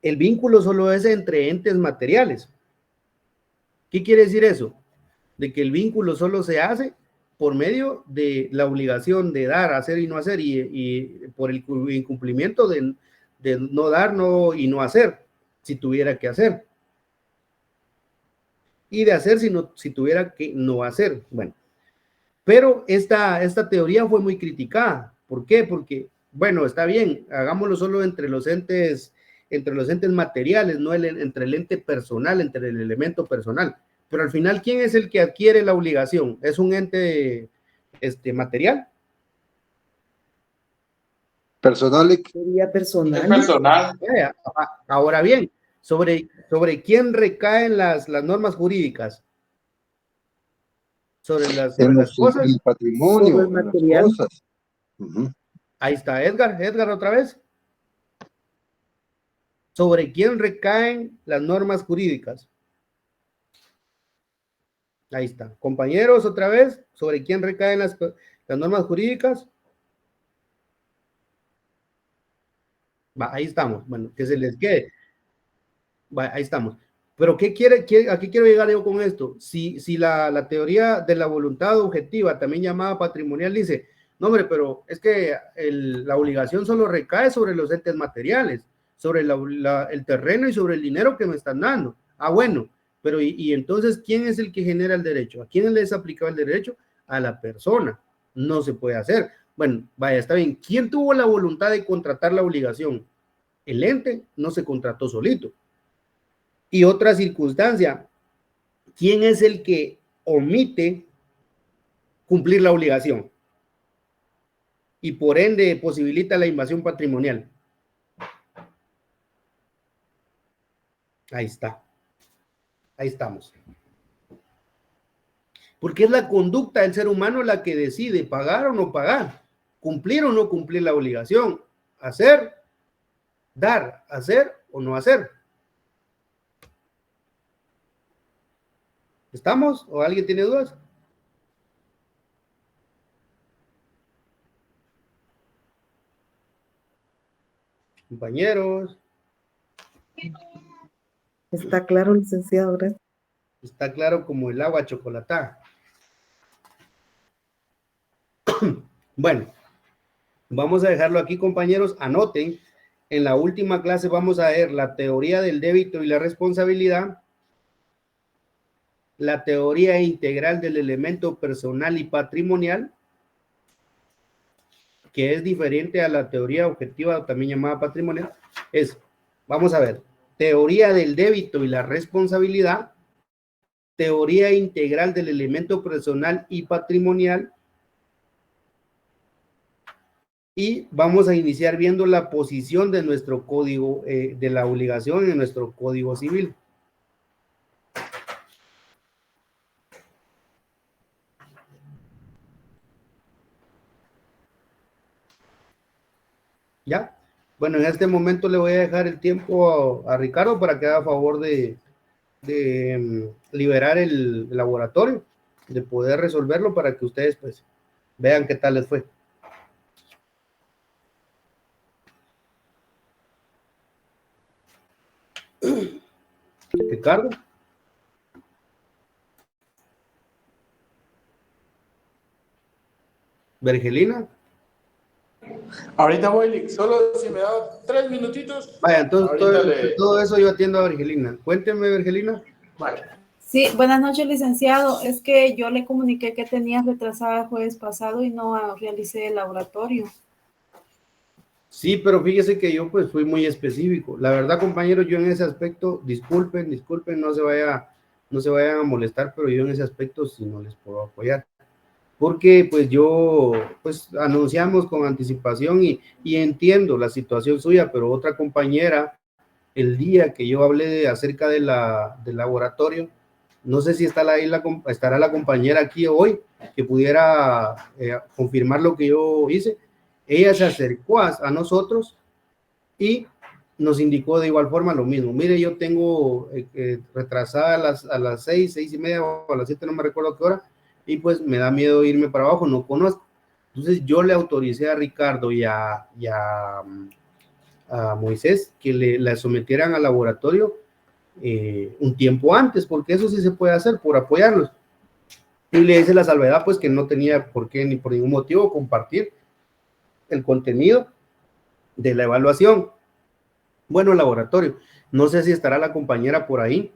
el vínculo solo es entre entes materiales. ¿Qué quiere decir eso? De que el vínculo solo se hace por medio de la obligación de dar, hacer y no hacer, y por el incumplimiento de no dar y no hacer, si tuviera que hacer. Y de hacer si tuviera que no hacer. Bueno, pero esta teoría fue muy criticada. ¿Por qué? Porque, bueno, está bien, hagámoslo solo entre los entes materiales, no entre el ente personal, entre el elemento personal. Pero al final, ¿quién es el que adquiere la obligación? ¿Es un ente material? Personal. Sería personal. Es personal. Ahora bien, ¿sobre quién recaen las normas jurídicas? Sobre las cosas. El patrimonio, sobre el material. las cosas. Uh-huh. Ahí está Edgar otra vez. ¿Sobre quién recaen las normas jurídicas? Ahí está. Compañeros, otra vez, ¿sobre quién recaen las normas jurídicas? Va, ahí estamos. Bueno, que se les quede. Va, ahí estamos. Pero ¿a qué quiero llegar yo con esto? Si la teoría de la voluntad objetiva, también llamada patrimonial, dice, no, hombre, pero es que la obligación solo recae sobre los entes materiales, sobre el terreno y sobre el dinero que me están dando. Ah, bueno, pero y entonces, ¿quién es el que genera el derecho? ¿A quién les aplica el derecho? A la persona. No se puede hacer. Bueno, vaya, está bien. ¿Quién tuvo la voluntad de contratar la obligación? El ente no se contrató solito. Y otra circunstancia, ¿quién es el que omite cumplir la obligación? Y por ende posibilita la invasión patrimonial. Ahí está. Ahí estamos. Porque es la conducta del ser humano la que decide pagar o no pagar, cumplir o no cumplir la obligación, hacer, dar, hacer o no hacer. ¿Estamos? ¿O alguien tiene dudas? Compañeros. Está claro, licenciado, gracias. Está claro como el agua chocolatada. Bueno, vamos a dejarlo aquí, compañeros. Anoten, en la última clase vamos a ver la teoría del débito y la responsabilidad, la teoría integral del elemento personal y patrimonial, que es diferente a la teoría objetiva, también llamada patrimonial. Vamos a ver, teoría del débito y la responsabilidad, teoría integral del elemento personal y patrimonial, y vamos a iniciar viendo la posición de nuestro código, de la obligación en nuestro código civil. ¿Ya? Bueno, en este momento le voy a dejar el tiempo a Ricardo para que haga favor de liberar el laboratorio, de poder resolverlo para que ustedes pues vean qué tal les fue. Ricardo. Vergelina. Ahorita voy, solo si me da 3 minutitos. Vaya, entonces todo eso yo atiendo a Vergelina. Cuénteme, Vergelina. Vale. Sí, buenas noches, licenciado. Es que yo le comuniqué que tenía retrasada el jueves pasado y no realicé el laboratorio. Sí, pero fíjese que yo pues fui muy específico. La verdad, compañeros, yo en ese aspecto, disculpen, no se vayan a molestar, pero yo en ese aspecto sí no les puedo apoyar. Porque pues yo, pues anunciamos con anticipación y entiendo la situación suya, pero otra compañera, el día que yo hablé acerca del laboratorio, no sé si estará la compañera aquí hoy que pudiera confirmar lo que yo hice. Ella se acercó a nosotros y nos indicó de igual forma lo mismo. Mire, yo tengo retrasada a las 6:30 o a las 7, no me recuerdo qué hora, y pues me da miedo irme para abajo, no conozco. Entonces yo le autoricé a Ricardo y a Moisés que la sometieran al laboratorio un tiempo antes, porque eso sí se puede hacer por apoyarlos. Y le hice la salvedad pues que no tenía por qué ni por ningún motivo compartir el contenido de la evaluación. Bueno, laboratorio. No sé si estará la compañera por ahí.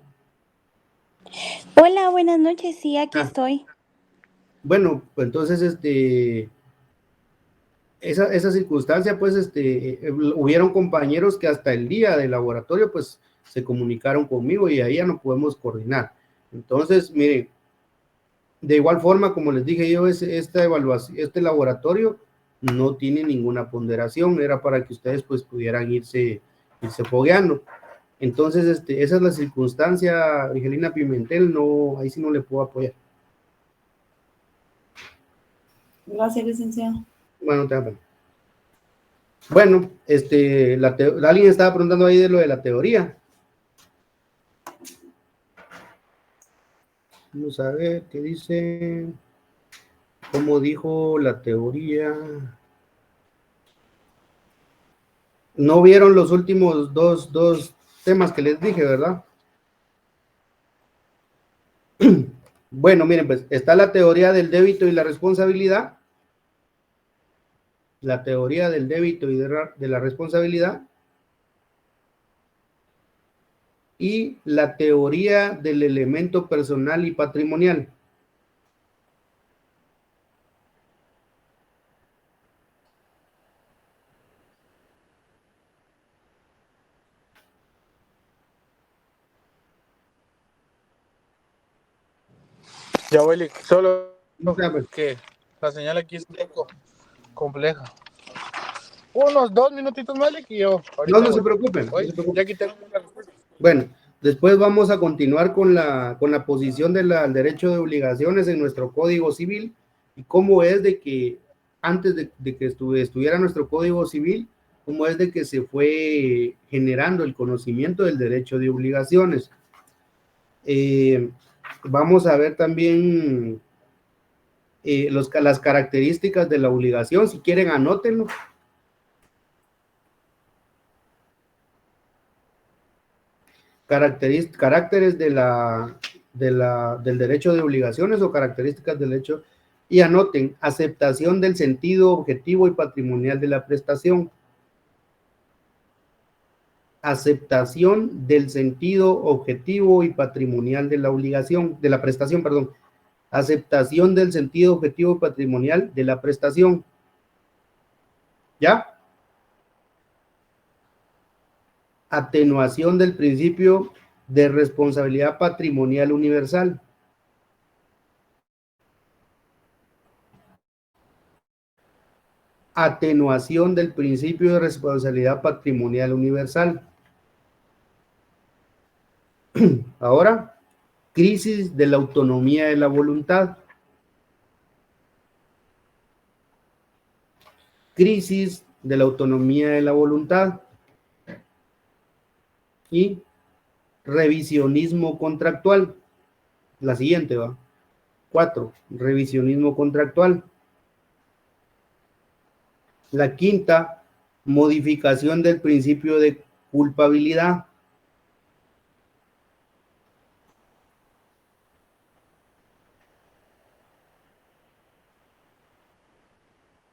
Hola, buenas noches. Sí, aquí estoy. Bueno, pues entonces, esa circunstancia, pues, hubieron compañeros que hasta el día del laboratorio, pues, se comunicaron conmigo y ahí ya no podemos coordinar. Entonces, miren, de igual forma, como les dije yo, esta evaluación, este laboratorio no tiene ninguna ponderación, era para que ustedes, pues, pudieran irse fogueando. Entonces, esa es la circunstancia, Angelina Pimentel, no, ahí sí no le puedo apoyar. Gracias, licenciado. Bueno, te amo. Bueno, alguien estaba preguntando ahí de lo de la teoría. Vamos a ver qué dice. ¿Cómo dijo la teoría? No vieron los últimos dos temas que les dije, ¿verdad? Bueno, miren, pues está la teoría del débito y la responsabilidad. La teoría del débito y de la responsabilidad. Y la teoría del elemento personal y patrimonial. Ya, Willy, solo Dígame. que la señal aquí es un poco compleja. Unos 2 minutitos, Malik, y yo ahorita No se voy. preocupen. No Oye, se preocupen. ya quité la respuesta. Bueno, después vamos a continuar con la posición del derecho de obligaciones en nuestro Código Civil y cómo es de que antes de que estuviera nuestro Código Civil, cómo es de que se fue generando el conocimiento del derecho de obligaciones. Vamos a ver también las características de la obligación. Si quieren, anótenlo. Caracteres del derecho de obligaciones o características del derecho, y anoten: aceptación del sentido objetivo y patrimonial de la prestación. Aceptación del sentido objetivo y patrimonial de la obligación, de la prestación, perdón. Aceptación del sentido objetivo y patrimonial de la prestación. ¿Ya? Atenuación del principio de responsabilidad patrimonial universal. Atenuación del principio de responsabilidad patrimonial universal. Ahora, crisis de la autonomía de la voluntad. Crisis de la autonomía de la voluntad. Y revisionismo contractual. La siguiente va. 4. Revisionismo contractual. La quinta, modificación del principio de culpabilidad.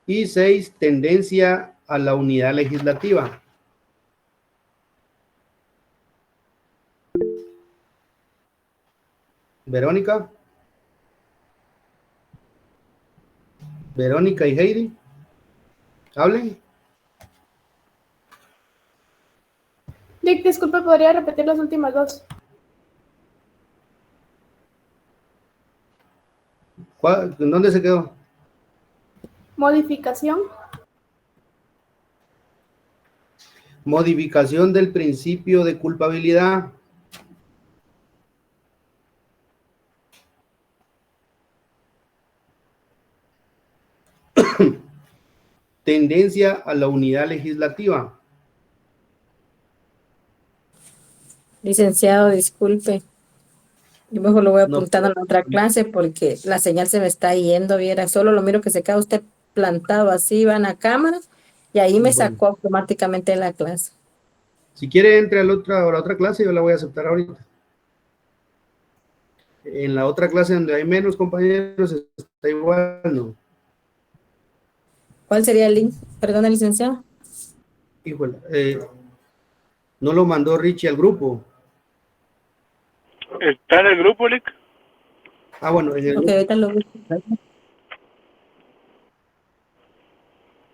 Y 6, tendencia a la unidad legislativa. Verónica. Verónica y Heidi. Hablen. Dick, disculpe, ¿podría repetir las últimas dos? ¿En dónde se quedó? Modificación. Modificación del principio de culpabilidad. Tendencia a la unidad legislativa. Licenciado, disculpe. Yo mejor lo voy No. apuntando a la otra clase porque la señal se me está yendo, viera. Solo lo miro que se queda usted plantado así, va en la cámara y ahí me sacó automáticamente de la clase. Si quiere, entre a la otra clase, yo la voy a aceptar ahorita. En la otra clase donde hay menos compañeros está igual, ¿no? ¿Cuál sería el link? Perdón, licenciado. Híjole, no lo mandó Richie al grupo. ¿Está en el grupo, Lick? Ah, bueno, en el Ok, ahorita lo busco.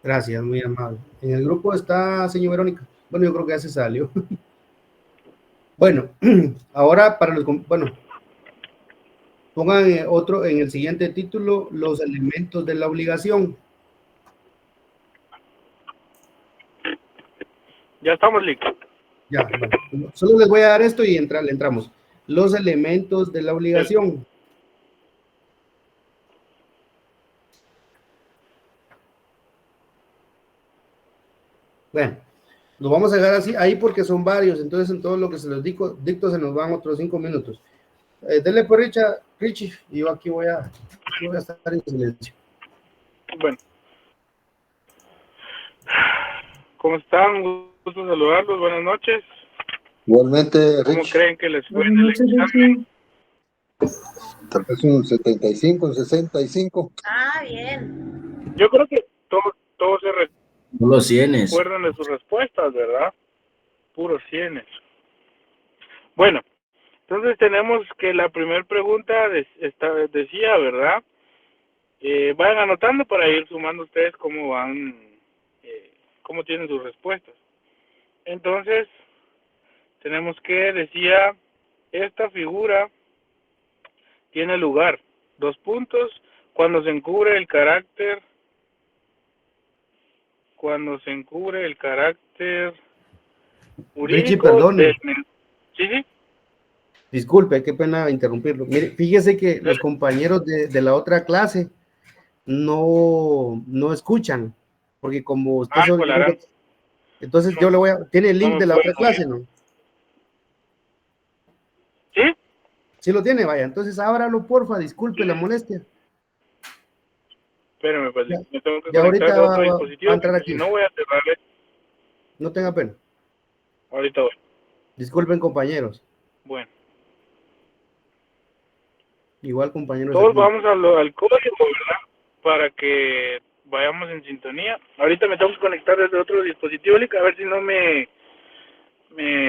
Gracias, muy amable. En el grupo está, señor Verónica. Bueno, yo creo que ya se salió. Bueno, ahora para los... Bueno, pongan otro en el siguiente título, los elementos de la obligación. Ya estamos, Lick. Ya, bueno, solo les voy a dar esto y le entramos. Los elementos de la obligación. Bueno, lo vamos a dejar así ahí porque son varios, entonces en todo lo que se los dicto se nos van otros 5 minutos. Dele por Richie, y yo aquí voy a estar en silencio. Bueno. ¿Cómo están? Gusto saludarlos, buenas noches. Igualmente, ¿Cómo Rich, creen que les fue en el examen? tal vez un 75, un 65. Ah, bien. Yo creo que todos se Los cienes. recuerdan de sus respuestas, ¿verdad? Puros cienes. Bueno, entonces tenemos que la primera pregunta decía, ¿verdad? Vayan anotando para ir sumando ustedes cómo van, cómo tienen sus respuestas. Entonces, tenemos que decía, esta figura tiene lugar 2 puntos. Cuando se encubre el carácter Richie, jurídico perdone. Sí, sí. Disculpe, qué pena interrumpirlo. Mire, fíjese que los compañeros de la otra clase no escuchan, porque como usted Colarán. entonces No, yo le voy a, tiene el no link me de la pueden otra clase, ¿no? ¿Sí? Sí lo tiene, vaya, entonces ábralo, porfa, disculpe la molestia. Espérame, pues, me tengo que Ya conectar ahorita de otro va a dispositivo, entrar porque si aquí. no voy a cerrarle. No tenga pena. Ahorita voy. Disculpen, compañeros. Bueno. Igual, compañeros. Todos Aquí. vamos al código, ¿verdad? Para que vayamos en sintonía. Ahorita me tengo que conectar desde otro dispositivo, Lick, a ver si no me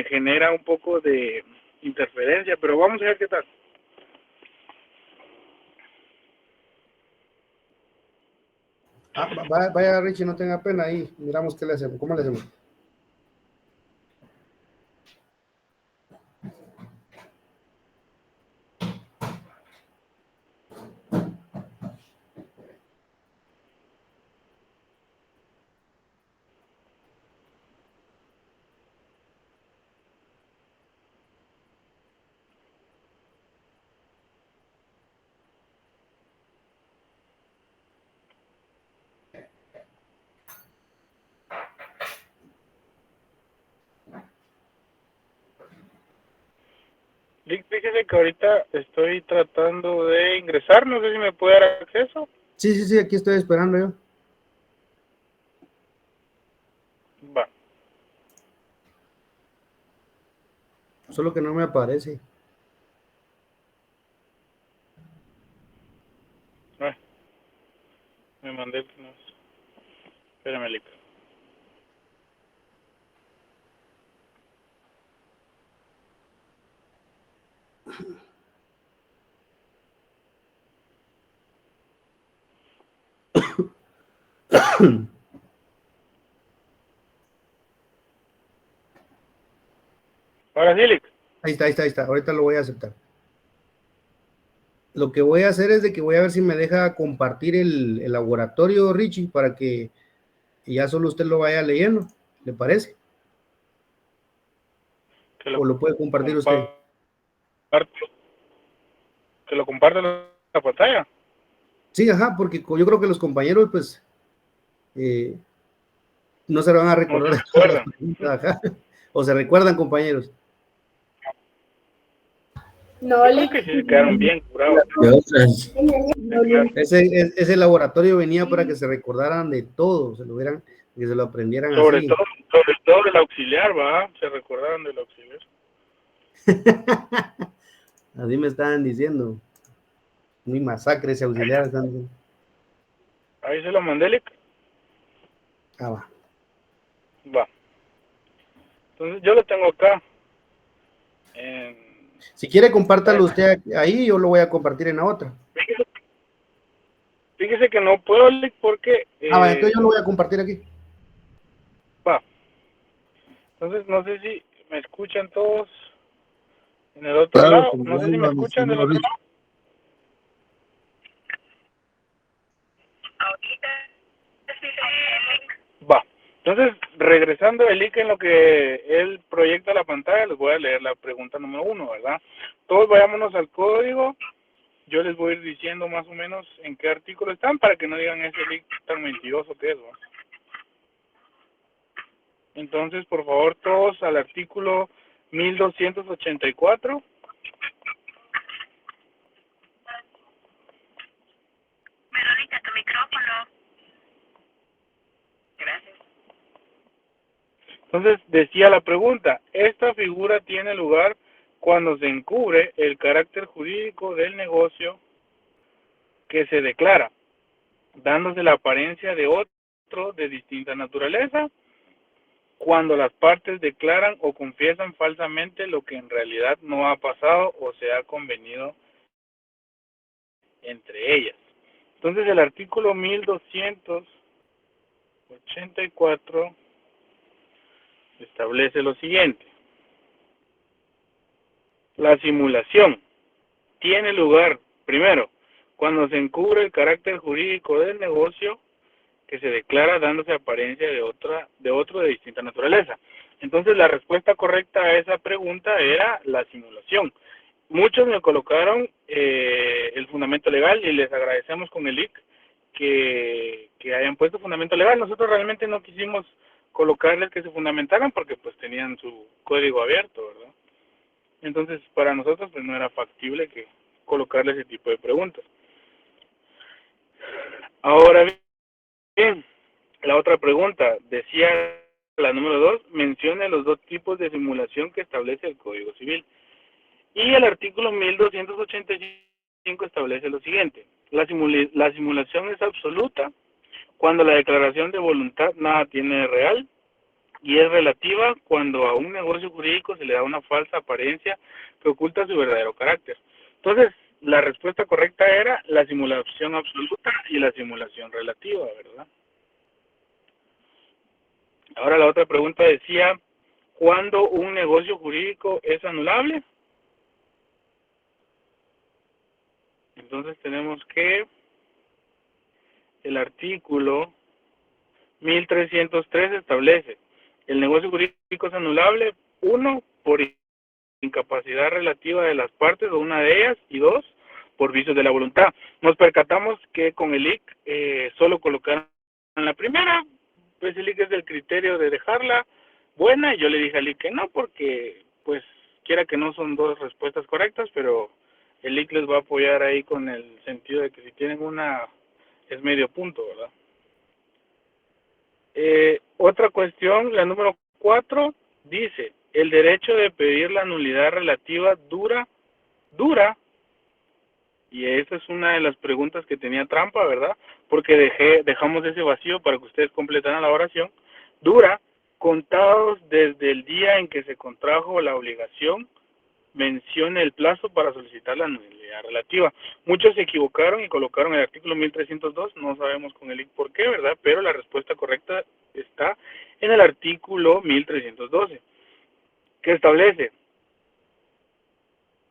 genera un poco de interferencia, pero vamos a ver qué tal. Vaya, Richie, no tenga pena ahí. Miramos qué le hacemos. ¿Cómo le hacemos? Lick, fíjese que ahorita estoy tratando de ingresar, no sé si me puede dar acceso. Sí, aquí estoy esperando yo. Va. Solo que no me aparece. Ay, me mandé. Espérame, Lick. Ahora sí, Lick. Ahí está. Ahorita lo voy a aceptar. Lo que voy a hacer es de que voy a ver si me deja compartir el laboratorio, Richie, para que ya solo usted lo vaya leyendo. ¿Le parece? ¿O lo puede compartir usted? Que lo comparta en la pantalla. Sí, ajá, porque yo creo que los compañeros, pues, no se lo van a recordar. No se recuerdan. Ajá. O se recuerdan, compañeros. No, Yo creo que sí se quedaron bien curados. Ese laboratorio venía para que se recordaran de todo, que se lo aprendieran Sobre así. todo del auxiliar, ¿va? Se recordaron del auxiliar. Así me estaban diciendo. Muy masacre ese auxiliar. Ahí se lo mandé, Lick. Va. Va. Entonces yo lo tengo acá. Si quiere, compártalo usted ahí, yo lo voy a compartir en la otra. Fíjese que no puedo, Lick, porque... entonces yo lo voy a compartir aquí. Va. Entonces no sé si me escuchan todos en el otro lado. No sé si me escuchan del otro lado. Va. Entonces, regresando el link en lo que él proyecta la pantalla, les voy a leer la pregunta número 1, ¿verdad? Todos vayámonos al código. Yo les voy a ir diciendo más o menos en qué artículo están para que no digan ese link tan mentiroso que es, ¿no? Entonces, por favor, todos al artículo 1284. Verónica, tu micrófono. Gracias. Entonces, decía la pregunta, esta figura tiene lugar cuando se encubre el carácter jurídico del negocio que se declara, dándose la apariencia de otro de distinta naturaleza, cuando las partes declaran o confiesan falsamente lo que en realidad no ha pasado o se ha convenido entre ellas. Entonces, el artículo 1284 establece lo siguiente. La simulación tiene lugar, primero, cuando se encubre el carácter jurídico del negocio que se declara dándose apariencia de otro de distinta naturaleza. Entonces la respuesta correcta a esa pregunta era la simulación. Muchos me colocaron el fundamento legal y les agradecemos con el IC que hayan puesto fundamento legal. Nosotros realmente no quisimos colocarles que se fundamentaran porque pues tenían su código abierto, ¿verdad? Entonces para nosotros pues no era factible que colocarle ese tipo de preguntas. Ahora bien, la otra pregunta decía, la número 2, mencione los dos tipos de simulación que establece el Código Civil. Y el artículo 1285 establece lo siguiente: la simulación es absoluta cuando la declaración de voluntad nada tiene de real, y es relativa cuando a un negocio jurídico se le da una falsa apariencia que oculta su verdadero carácter. Entonces, la respuesta correcta era la simulación absoluta y la simulación relativa, ¿verdad? Ahora la otra pregunta decía, ¿cuándo un negocio jurídico es anulable? Entonces tenemos que el artículo 1303 establece, el negocio jurídico es anulable, 1, por incapacidad relativa de las partes o una de ellas, y 2, por vicios de la voluntad. Nos percatamos que con el IC solo colocaron la primera, pues el IC es del criterio de dejarla buena, y yo le dije al IC que no, porque pues quiera que no son dos respuestas correctas, pero el IC les va a apoyar ahí con el sentido de que si tienen una es medio punto, ¿verdad? Otra cuestión, la número 4, dice, el derecho de pedir la nulidad relativa dura, y esa es una de las preguntas que tenía trampa, ¿verdad? Porque dejamos ese vacío para que ustedes completaran la oración. Dura, contados desde el día en que se contrajo la obligación, mencione el plazo para solicitar la nulidad relativa. Muchos se equivocaron y colocaron el artículo 1302, no sabemos con el IC por qué, ¿verdad? Pero la respuesta correcta está en el artículo 1312, que establece,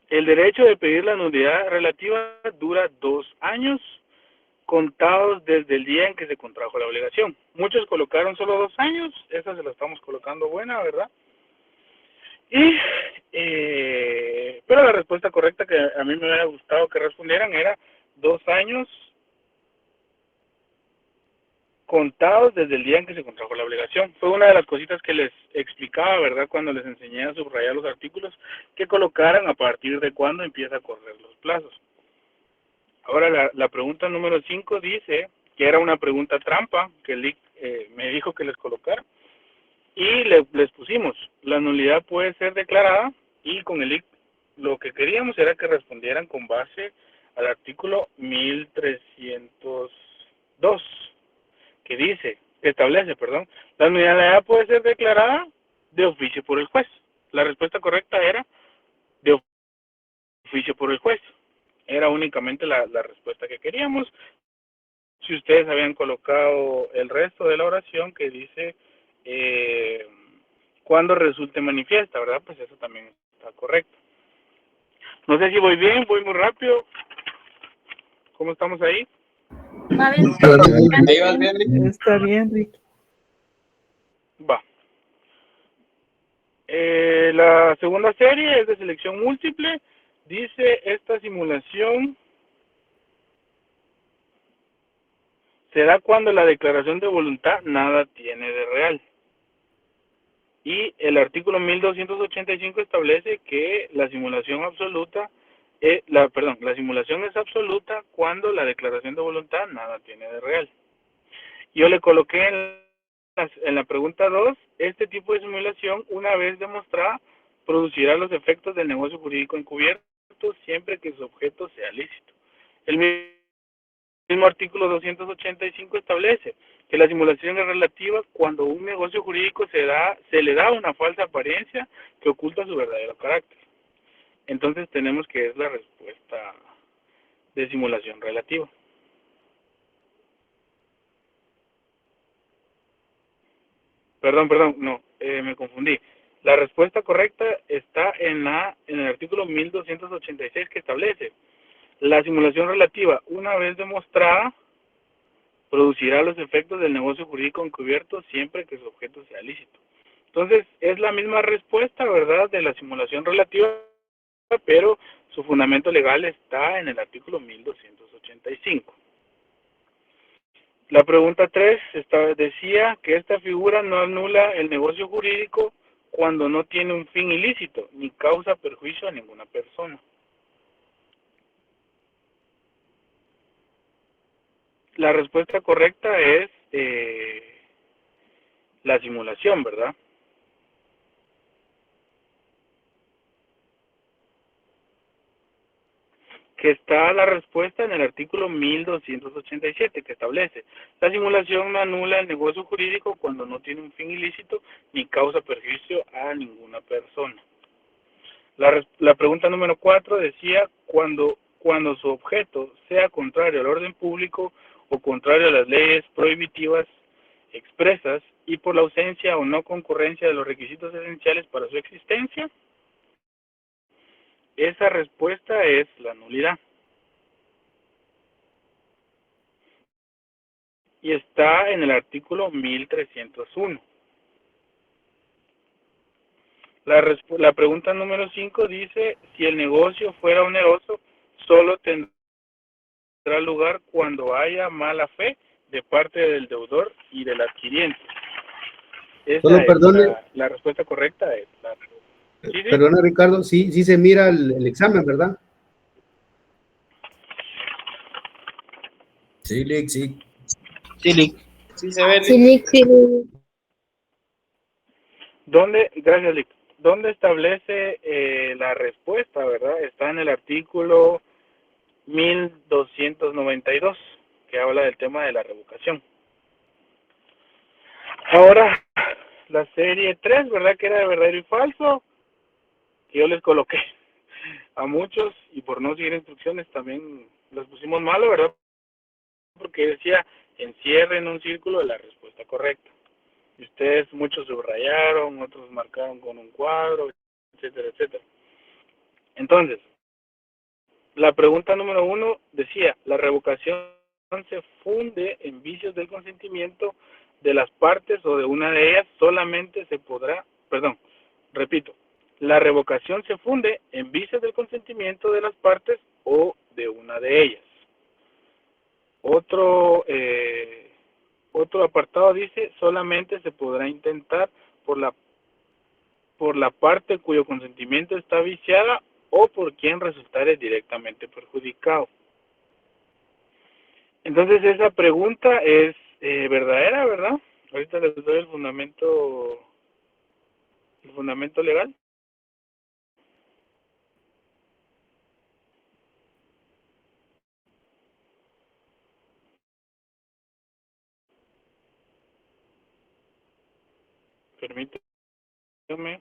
el derecho de pedir la nulidad relativa dura 2 años, contados desde el día en que se contrajo la obligación. Muchos colocaron solo 2 años, esa se la estamos colocando buena, ¿verdad? Pero la respuesta correcta que a mí me hubiera gustado que respondieran era 2 años contados desde el día en que se contrajo la obligación. Fue una de las cositas que les explicaba, ¿verdad? Cuando les enseñé a subrayar los artículos, que colocaran a partir de cuándo empieza a correr los plazos. Ahora la pregunta número 5 dice que era una pregunta trampa, que el IC me dijo que les colocara. Y les pusimos, la nulidad puede ser declarada, y con el IC lo que queríamos era que respondieran con base al artículo 1302, que dice, establece, la nulidad puede ser declarada de oficio por el juez. La respuesta correcta era de oficio por el juez. Era únicamente la respuesta que queríamos. Si ustedes habían colocado el resto de la oración que dice cuando resulte manifiesta, ¿verdad? Pues eso también está correcto. No sé si voy bien, voy muy rápido. ¿Cómo estamos ahí? Está bien, Ricky. Va. La segunda serie es de selección múltiple. Dice, esta simulación se da cuando la declaración de voluntad nada tiene de real. Y el artículo 1285 establece que la simulación absoluta, la simulación es absoluta cuando la declaración de voluntad nada tiene de real. Yo le coloqué en la pregunta 2, este tipo de simulación, una vez demostrada, producirá los efectos del negocio jurídico encubierto siempre que su objeto sea lícito. El mismo artículo 285 establece que la simulación es relativa cuando un negocio jurídico se le da una falsa apariencia que oculta su verdadero carácter. Entonces tenemos que es la respuesta de simulación relativa. Perdón, no, me confundí. La respuesta correcta está en el artículo 1286 que establece La simulación relativa, una vez demostrada, producirá los efectos del negocio jurídico encubierto siempre que su objeto sea lícito. Entonces, es la misma respuesta, ¿verdad?, de la simulación relativa, pero su fundamento legal está en el artículo 1285. La pregunta 3 decía que esta figura no anula el negocio jurídico cuando no tiene un fin ilícito, ni causa perjuicio a ninguna persona. La respuesta correcta es la simulación, ¿verdad? Que está la respuesta en el artículo 1287, que establece: la simulación no anula el negocio jurídico cuando no tiene un fin ilícito ni causa perjuicio a ninguna persona. La pregunta número 4 decía: cuando su objeto sea contrario al orden público o contrario a las leyes prohibitivas expresas y por la ausencia o no concurrencia de los requisitos esenciales para su existencia, esa respuesta es la nulidad. Y está en el artículo 1301. La pregunta número 5 dice: si el negocio fuera oneroso, solo tendrá lugar cuando haya mala fe de parte del deudor y del adquiriente. Solo Esa perdone. es la respuesta correcta. Es la... ¿Sí? Perdona, Ricardo, sí se mira el examen, ¿verdad? Sí, Lick, sí. Sí, Lick. Sí se ve. Sí, Lick, sí. Gracias, Lick. ¿Dónde establece la respuesta, verdad? Está en el artículo 1292, que habla del tema de la revocación. Ahora, la serie 3, ¿verdad?, que era de verdadero y falso, que yo les coloqué a muchos, y por no seguir instrucciones también los pusimos malo, ¿verdad?, porque decía: encierren un círculo de la respuesta correcta. Y ustedes, muchos subrayaron, otros marcaron con un cuadro, etcétera, etcétera. Entonces, la pregunta número 1 decía: la revocación se funde en vicios del consentimiento de las partes o de una de ellas, solamente se podrá, repito, la revocación se funde en vicios del consentimiento de las partes o de una de ellas. Otro apartado dice: solamente se podrá intentar por la parte cuyo consentimiento está viciada o por quien resultare directamente perjudicado. Entonces, esa pregunta es verdadera, ¿verdad? Ahorita les doy el fundamento legal. Permítame.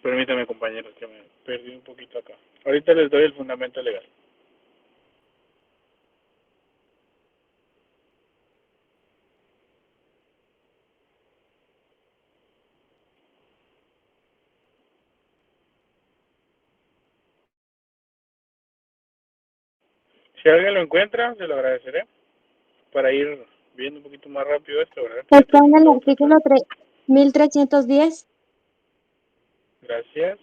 Permítame, compañeros, que me perdí un poquito acá. Ahorita les doy el fundamento legal. Si alguien lo encuentra, se lo agradeceré para ir viendo un poquito más rápido esto, ¿verdad? Está en el artículo 1310. Gracias.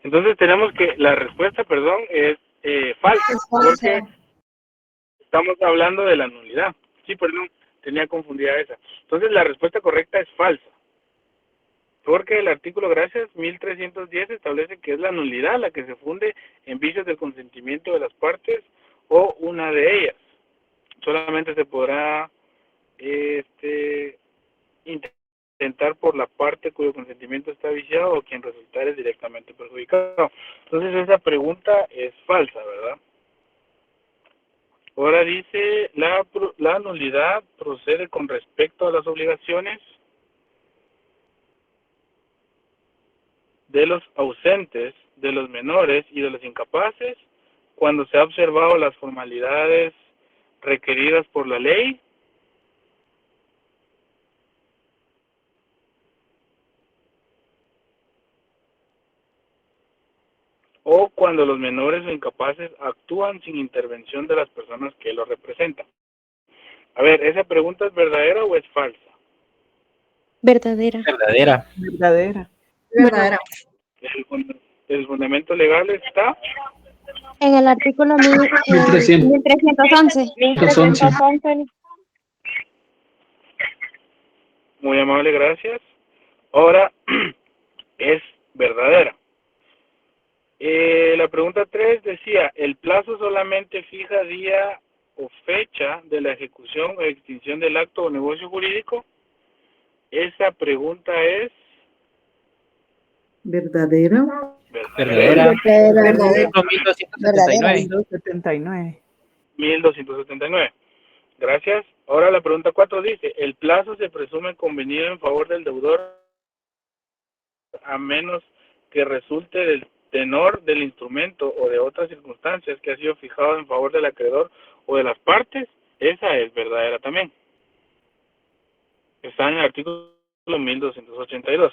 Entonces tenemos que la respuesta, es falsa, porque estamos hablando de la nulidad. Sí, perdón, tenía confundida esa. Entonces la respuesta correcta es falsa, porque el artículo, 1310 establece que es la nulidad la que se funde en vicios del consentimiento de las partes o una de ellas. Solamente se podrá intentar por la parte cuyo consentimiento está viciado o quien resultare directamente perjudicado. Entonces esa pregunta es falsa, ¿verdad? Ahora dice, la nulidad procede con respecto a las obligaciones de los ausentes, de los menores y de los incapaces cuando se ha observado las formalidades requeridas por la ley. O cuando los menores o incapaces actúan sin intervención de las personas que los representan. A ver, ¿esa pregunta es verdadera o es falsa? Verdadera. Verdadera. Verdadera. Verdadera. El fundamento legal está En el artículo 1311. 1311. muy amable, gracias. Ahora es verdadera. La pregunta 3 decía, el plazo solamente fija día o fecha de la ejecución o extinción del acto o negocio jurídico. Esa pregunta es ¿verdadera? Verdadera. Verdadera. 1279. 1279. Gracias. Ahora la pregunta 4 dice, el plazo se presume convenido en favor del deudor a menos que resulte del tenor del instrumento o de otras circunstancias que ha sido fijado en favor del acreedor o de las partes. Esa es verdadera también. Está en el artículo 1282.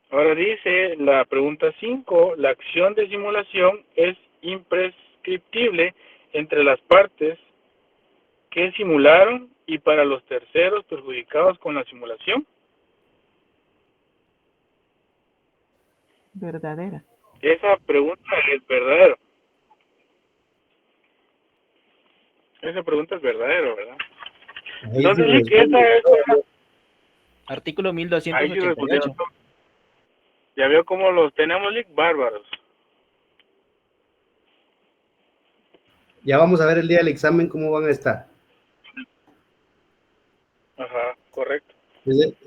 Ahora dice la pregunta 5, la acción de simulación es imprescriptible entre las partes que simularon y para los terceros perjudicados con la simulación. Verdadera. Esa pregunta es verdadera. Esa pregunta es verdadera, ¿verdad? Entonces, sí, que esa es... Artículo Ahí sí 1288. respondieron. Ya veo cómo los tenemos, Lick, bárbaros. Ya vamos a ver el día del examen cómo van a estar. Ajá, correcto.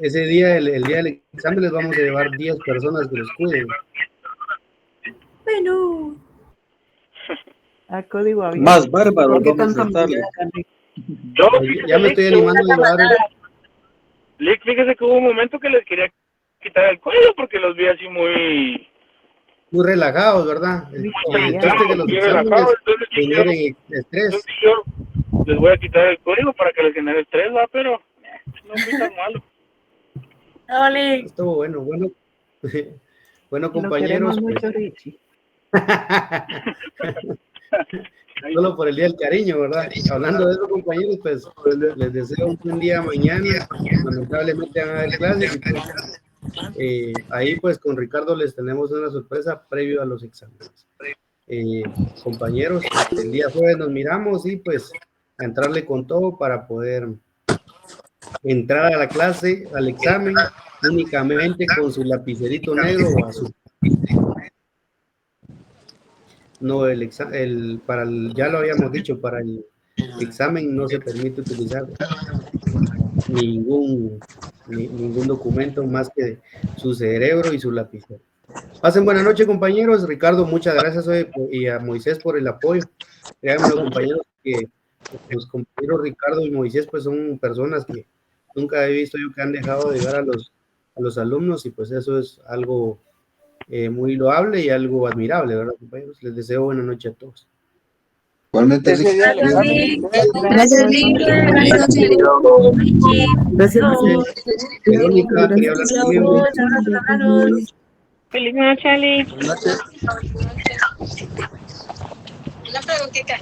Ese día, el día del examen, les vamos a llevar 10 personas que los cuiden. Bueno. A código abierto. Más bárbaro, ¿Por qué vamos a tanta estarle. Yo, Ya me estoy animando a llevar Lick, fíjese que hubo un momento que les quería quitar el cuello porque los vi así muy relajados, ¿verdad? Que los exámenes generen estrés. Entonces yo les voy a quitar el código para que les genere estrés, ¿va? Pero no fui tan malo. Estuvo bueno. Bueno, Lo compañeros. queremos mucho, Pues, Richie. solo por el día del cariño, ¿verdad? Hablando de eso, compañeros, pues les deseo un buen día mañana. Lamentablemente van a haber clases y pues, ahí pues con Ricardo les tenemos una sorpresa previo a los exámenes. Compañeros, el día jueves nos miramos y pues a entrarle con todo para poder entrar a la clase, al examen, únicamente con su lapicerito negro o azul. No, ya lo habíamos dicho, para el examen no se permite utilizar ningún documento más que su cerebro y su lapicero. Pasen buena noche, compañeros. Ricardo, muchas gracias hoy, y a Moisés por el apoyo. Créanme, compañeros, que los compañeros Ricardo y Moisés pues son personas que nunca he visto yo que han dejado de llegar a los alumnos, y pues eso es algo muy loable y algo admirable, ¿verdad, compañeros? Les deseo buena noche a todos. Igualmente, Gracias. Verónica, quería hablar conmigo. Feliz noche, Ali. buenas noches. Una preguntita.